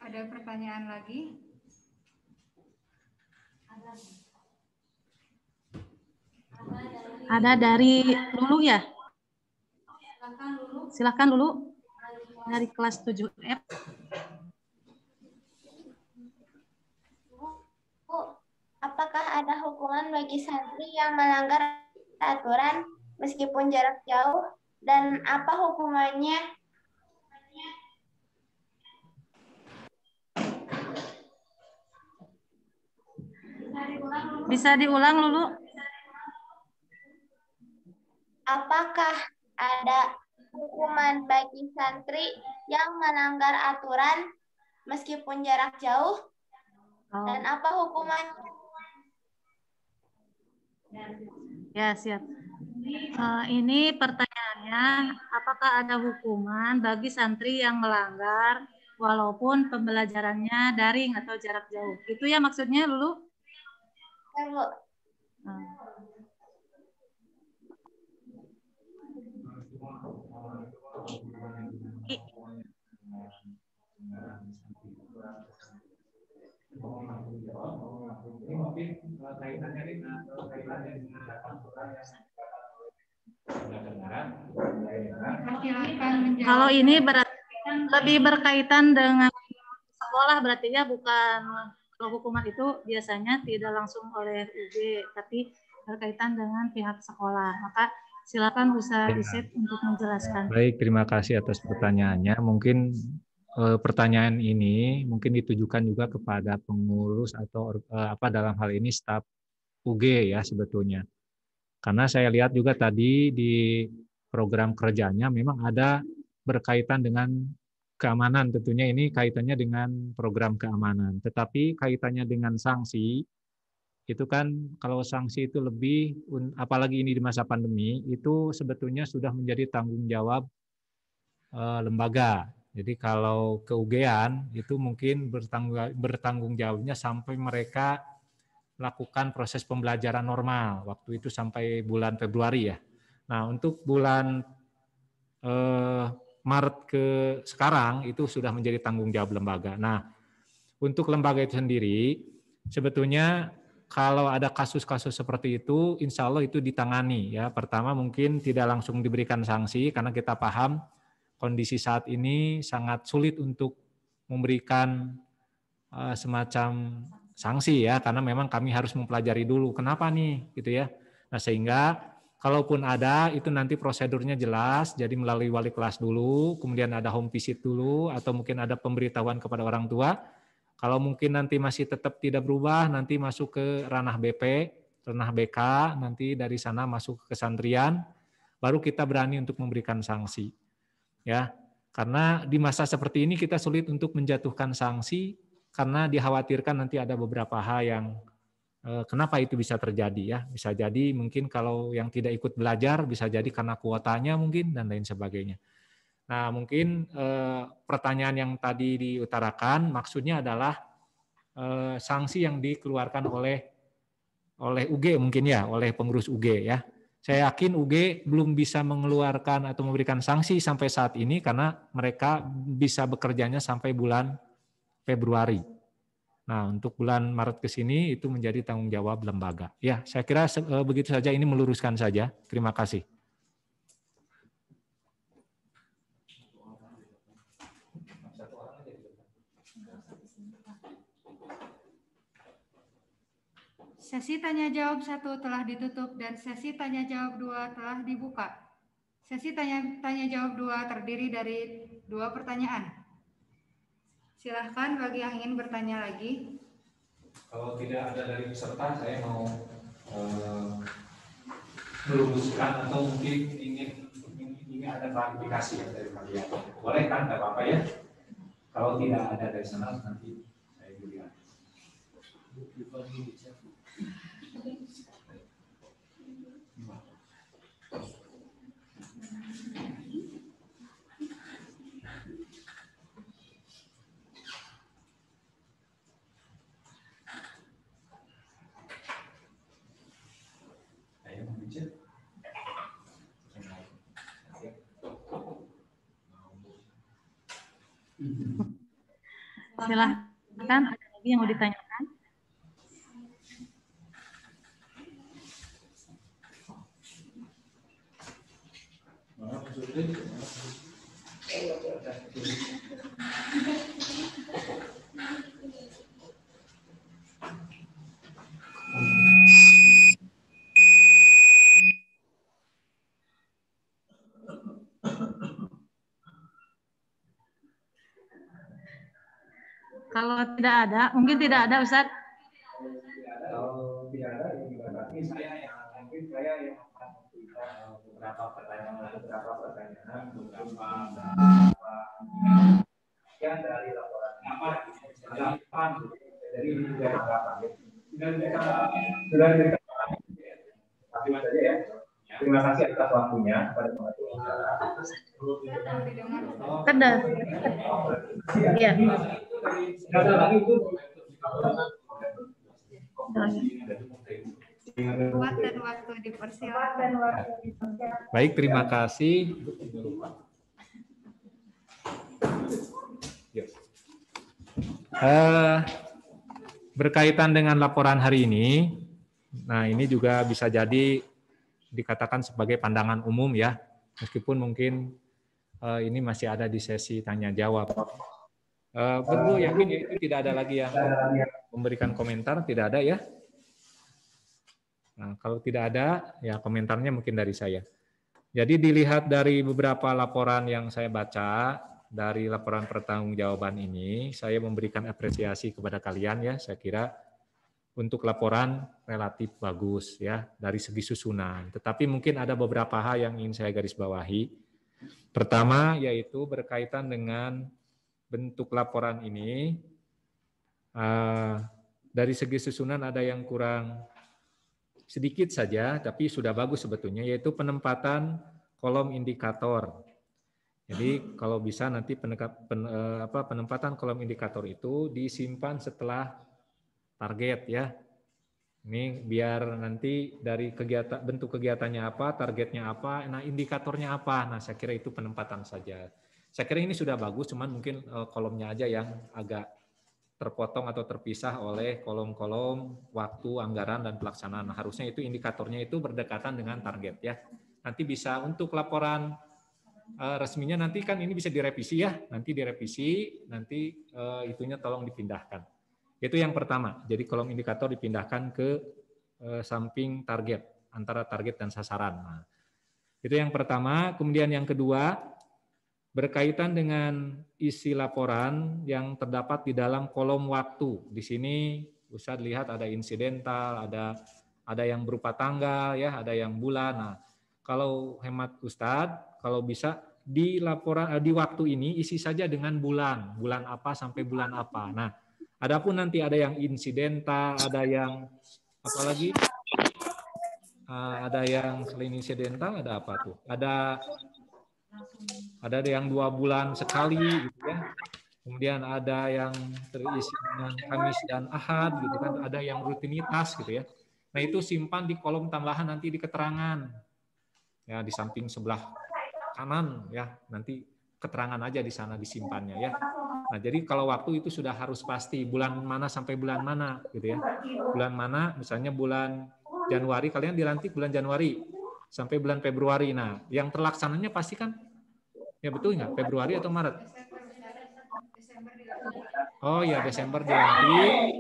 Ada pertanyaan lagi? Ada dari Lulu ya? Silakan Lulu. Dari kelas 7F. Bu, apakah ada hukuman bagi santri yang melanggar aturan meskipun jarak jauh? Dan apa hukumannya? Bisa diulang Lulu? Apakah ada hukuman bagi santri yang melanggar aturan meskipun jarak jauh? Dan apa hukumannya? Ya, siap. Ini pertanyaannya, apakah ada hukuman bagi santri yang melanggar walaupun pembelajarannya daring atau jarak jauh? Itu ya maksudnya, Lulu? Ya, Bu. Kalau ini berarti lebih berkaitan dengan sekolah berarti ya, bukan, kalau hukuman itu biasanya tidak langsung oleh UB tapi berkaitan dengan pihak sekolah. Maka silakan bisa Isep untuk menjelaskan. Baik, terima kasih atas pertanyaannya. Mungkin pertanyaan ini mungkin ditujukan juga kepada pengurus atau apa dalam hal ini staf UG ya sebetulnya. Karena saya lihat juga tadi di program kerjanya memang ada berkaitan dengan keamanan, tentunya ini kaitannya dengan program keamanan. Tetapi kaitannya dengan sanksi, itu kan kalau sanksi itu lebih, apalagi ini di masa pandemi, itu sebetulnya sudah menjadi tanggung jawab lembaga. Jadi kalau ke-UG-an itu mungkin bertanggung jawabnya sampai mereka lakukan proses pembelajaran normal. Waktu itu sampai bulan Februari ya. Nah untuk bulan Maret ke sekarang itu sudah menjadi tanggung jawab lembaga. Nah untuk lembaga itu sendiri sebetulnya kalau ada kasus-kasus seperti itu, insya Allah itu ditangani ya. Pertama mungkin tidak langsung diberikan sanksi karena kita paham kondisi saat ini sangat sulit untuk memberikan semacam sanksi ya, karena memang kami harus mempelajari dulu kenapa nih gitu ya. Nah sehingga kalaupun ada itu nanti prosedurnya jelas, jadi melalui wali kelas dulu, kemudian ada home visit dulu, atau mungkin ada pemberitahuan kepada orang tua. Kalau mungkin nanti masih tetap tidak berubah, nanti masuk ke ranah BP, ranah BK, nanti dari sana masuk ke kesantrian, baru kita berani untuk memberikan sanksi. Ya, karena di masa seperti ini kita sulit untuk menjatuhkan sanksi karena dikhawatirkan nanti ada beberapa hal yang kenapa itu bisa terjadi ya. Bisa jadi mungkin kalau yang tidak ikut belajar bisa jadi karena kuotanya mungkin dan lain sebagainya. Nah, mungkin pertanyaan yang tadi diutarakan maksudnya adalah sanksi yang dikeluarkan oleh UG mungkin ya, oleh pengurus UG ya. Saya yakin UG belum bisa mengeluarkan atau memberikan sanksi sampai saat ini karena mereka bisa bekerjanya sampai bulan Februari. Nah, untuk bulan Maret ke sini itu menjadi tanggung jawab lembaga. Ya, saya kira begitu saja, ini meluruskan saja. Terima kasih. Sesi tanya jawab 1 telah ditutup dan sesi tanya jawab 2 telah dibuka. Sesi tanya jawab 2 terdiri dari 2 pertanyaan. Silahkan bagi yang ingin bertanya lagi. Kalau tidak ada dari peserta, saya mau merumuskan atau mungkin ingin ada klarifikasi ya dari kalian. Boleh kan? Tidak apa-apa ya. Kalau tidak ada dari sana nanti saya berikan. Silahkan, ada lagi yang mau ditanyakan? Kalau tidak ada, mungkin tidak ada, Ustaz. Kalau tidak ada, ya berarti saya yang akan memberikan beberapa pertanyaan, yang dari laporan dari sudah diberikan. Terima saja ya. Terima kasih atas waktunya pada pengatur acara. Kedap. Iya. Dan waktu dipersilakan. Baik, terima kasih. Berkaitan dengan laporan hari ini, nah ini juga bisa jadi dikatakan sebagai pandangan umum ya, meskipun mungkin ini masih ada di sesi tanya jawab. Betul, yakin ya, itu tidak ada lagi yang memberikan komentar, tidak ada ya? Nah, kalau tidak ada, ya komentarnya mungkin dari saya. Jadi dilihat dari beberapa laporan yang saya baca, dari laporan pertanggungjawaban ini, saya memberikan apresiasi kepada kalian ya, saya kira untuk laporan relatif bagus ya, dari segi susunan. Tetapi mungkin ada beberapa hal yang ingin saya garis bawahi. Pertama, yaitu berkaitan dengan bentuk laporan ini, dari segi susunan ada yang kurang sedikit saja, tapi sudah bagus sebetulnya, yaitu penempatan kolom indikator. Jadi kalau bisa nanti penempatan kolom indikator itu disimpan setelah target ya. Ini biar nanti dari kegiatan, bentuk kegiatannya apa, targetnya apa, nah indikatornya apa. Nah saya kira itu penempatan saja. Saya kira ini sudah bagus, cuman mungkin kolomnya aja yang agak terpotong atau terpisah oleh kolom-kolom waktu, anggaran, dan pelaksanaan. Nah, harusnya itu indikatornya itu berdekatan dengan target ya. Nanti bisa untuk laporan resminya nanti kan ini bisa direvisi ya. Nanti direvisi, nanti itunya tolong dipindahkan. Itu yang pertama. Jadi kolom indikator dipindahkan ke samping target, antara target dan sasaran. Nah, itu yang pertama. Kemudian yang kedua, berkaitan dengan isi laporan yang terdapat di dalam kolom waktu. Di sini Ustadz lihat ada insidental, ada yang berupa tanggal ya, ada yang bulan. Nah, kalau hemat Ustadz, kalau bisa di laporan di waktu ini isi saja dengan bulan apa sampai bulan apa. Nah, adapun nanti ada yang insidental, ada yang apa lagi? Ada yang selain insidental ada apa tuh? Ada yang 2 bulan sekali gitu ya. Kemudian ada yang terisi dengan Kamis dan Ahad gitu kan, ada yang rutinitas gitu ya. Nah, itu simpan di kolom tambahan nanti di keterangan. Ya, di samping sebelah kanan ya, nanti keterangan aja di sana disimpannya ya. Nah, jadi kalau waktu itu sudah harus pasti bulan mana sampai bulan mana gitu ya. Bulan mana, misalnya bulan Januari, kalian dilantik bulan Januari sampai bulan Februari. Nah, yang terlaksananya pasti kan, ya betul nggak? Februari atau Maret? Oh ya, Desember dilantik,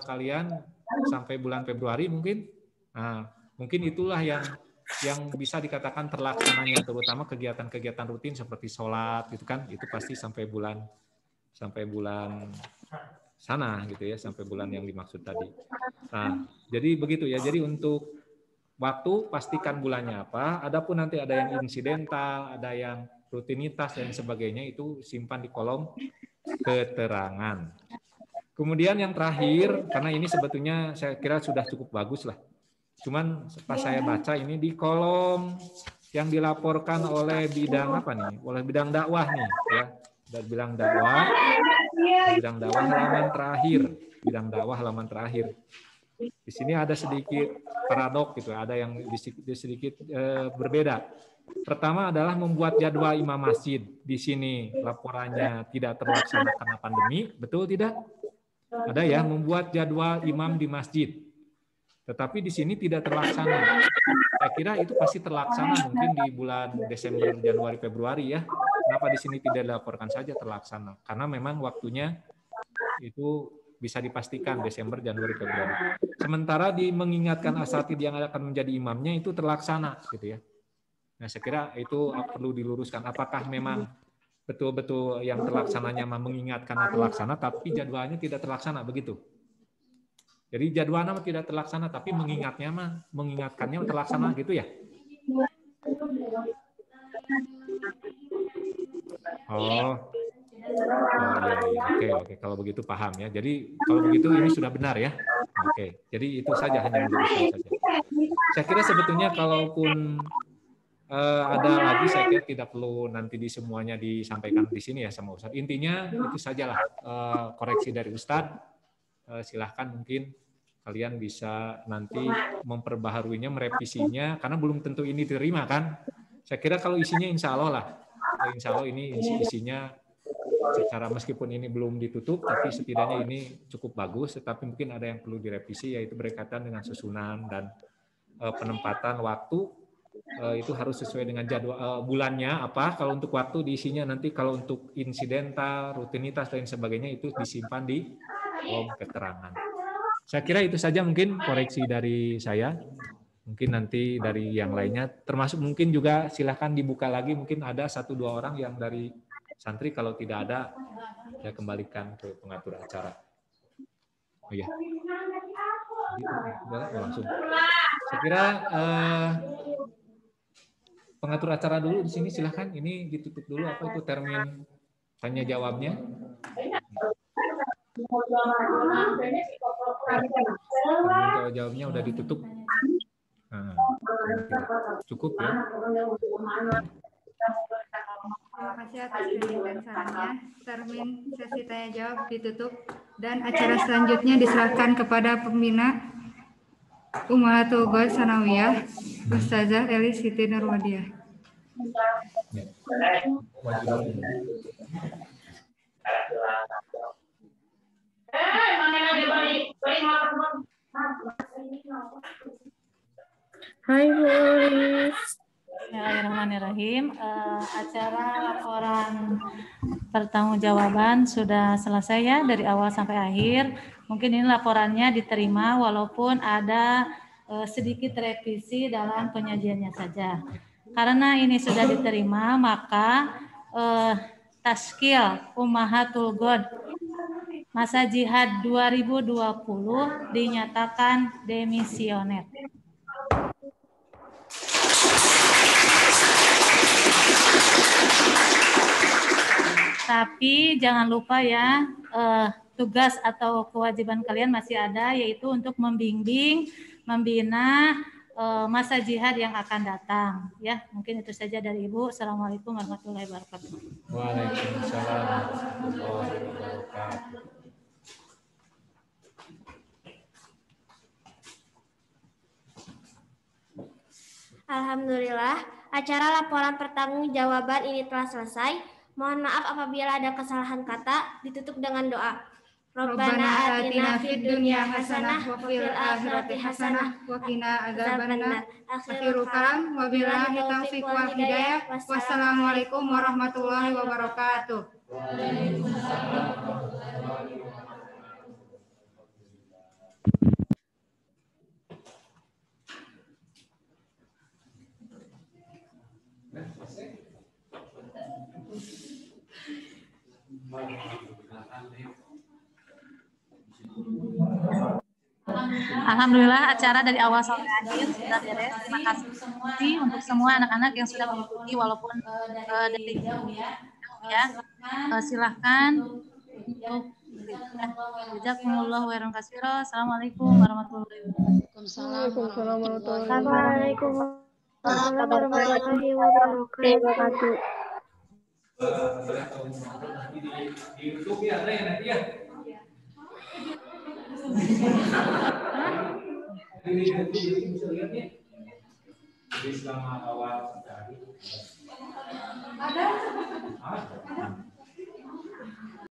kalian sampai bulan Februari mungkin. Nah, mungkin itulah yang bisa dikatakan terlaksananya, terutama kegiatan-kegiatan rutin seperti sholat gitu kan, itu pasti sampai bulan sana gitu ya, sampai bulan yang dimaksud tadi. Nah, jadi begitu ya. Jadi untuk waktu pastikan bulannya apa. Adapun nanti ada yang insidental, ada yang rutinitas dan sebagainya, itu simpan di kolom keterangan. Kemudian yang terakhir, karena ini sebetulnya saya kira sudah cukup bagus lah. Cuman pas saya baca ini di kolom yang dilaporkan oleh bidang apa nih? Oleh bidang dakwah nih ya. Dan bidang dakwah halaman terakhir. Bidang dakwah halaman terakhir. Di sini ada sedikit paradok gitu, ada yang sedikit berbeda. Pertama adalah membuat jadwal imam masjid. Di sini laporannya tidak terlaksana karena pandemi, betul tidak? Ada ya, membuat jadwal imam di masjid. Tetapi di sini tidak terlaksana. Saya kira itu pasti terlaksana mungkin di bulan Desember, Januari, Februari ya. Kenapa di sini tidak dilaporkan saja terlaksana? Karena memang waktunya itu bisa dipastikan Desember, Januari, Februari. Sementara di mengingatkan asatid yang akan menjadi imamnya itu terlaksana gitu ya. Nah, saya kira itu perlu diluruskan. Apakah memang betul-betul yang terlaksananya mengingatkan terlaksana, tapi jadwalnya tidak terlaksana begitu? Jadi jadwalnya tidak terlaksana, tapi mengingatkannya terlaksana gitu ya? Oh, iya. Oke. Kalau begitu paham ya. Jadi kalau begitu ini sudah benar ya. Oke. Jadi itu saja, hanya meluruskan saja. Saya kira sebetulnya kalaupun ada lagi, saya kira tidak perlu nanti di semuanya disampaikan di sini ya sama Ustadz. Intinya itu sajalah koreksi dari Ustadz. Silahkan mungkin kalian bisa nanti memperbaharuinya, merevisinya, karena belum tentu ini diterima kan. Saya kira kalau isinya insya Allah lah. Insya Allah ini isinya secara meskipun ini belum ditutup, tapi setidaknya ini cukup bagus. Tetapi mungkin ada yang perlu direvisi, yaitu berkaitan dengan susunan dan penempatan waktu. Itu harus sesuai dengan jadwal bulannya apa. Kalau untuk waktu diisinya nanti, kalau untuk insidental, rutinitas dan sebagainya itu disimpan di kolom keterangan. Saya kira itu saja mungkin koreksi dari saya. Mungkin nanti dari yang lainnya, termasuk mungkin juga silahkan dibuka lagi, mungkin ada 1-2 orang yang dari santri, kalau tidak ada saya kembalikan ke pengatur acara. Oh iya. Langsung. Saya kira pengatur acara dulu di sini, silahkan. Ini ditutup dulu, apa itu termin tanya jawabnya? Termin jawabnya udah ditutup. Nah, cukup ya. Terima kasih atas kritik dan sarannya. Termin sesi tanya jawab ditutup dan acara selanjutnya diserahkan kepada pembina Ummahatul Ghaud Tsanawiyah, Ustazah Elis Siti Nurwadiah. Hai Bu Elis. Bismillahirrahmanirrahim. Acara laporan pertanggungjawaban sudah selesai ya dari awal sampai akhir. Mungkin ini laporannya diterima walaupun ada sedikit revisi dalam penyajiannya saja. Karena ini sudah diterima, maka Taskil Ummahatul Ghaud Masa Jihad 2020 dinyatakan demisioner. Tapi jangan lupa ya, tugas atau kewajiban kalian masih ada, yaitu untuk membimbing, membina masa jihad yang akan datang. Ya, mungkin itu saja dari Ibu. Assalamualaikum warahmatullahi wabarakatuh. Waalaikumsalam warahmatullahi wabarakatuh. Alhamdulillah, acara laporan pertanggungjawaban ini telah selesai. Mohon maaf apabila ada kesalahan kata. Ditutup dengan doa. Rabbana atina fid dunya hasanah wa fil akhirati hasanah wa qina adzabannar. Akhirul kalam wa billahi taufiq wal hidayah. Wassalamualaikum warahmatullahi wabarakatuh. Alhamdulillah acara dari awal sampai akhir sudah beres. Terima kasih untuk semua anak-anak yang sudah mengikuti walaupun dari jauh ya. Silahkan untuk jazakumullahu khairan katsira. Assalamualaikum warahmatullahi wabarakatuh. Assalamualaikum warahmatullahi wabarakatuh. Di YouTube ya ada ya nanti ya. Ini bisa lihat ya. Jadi selama awal ada.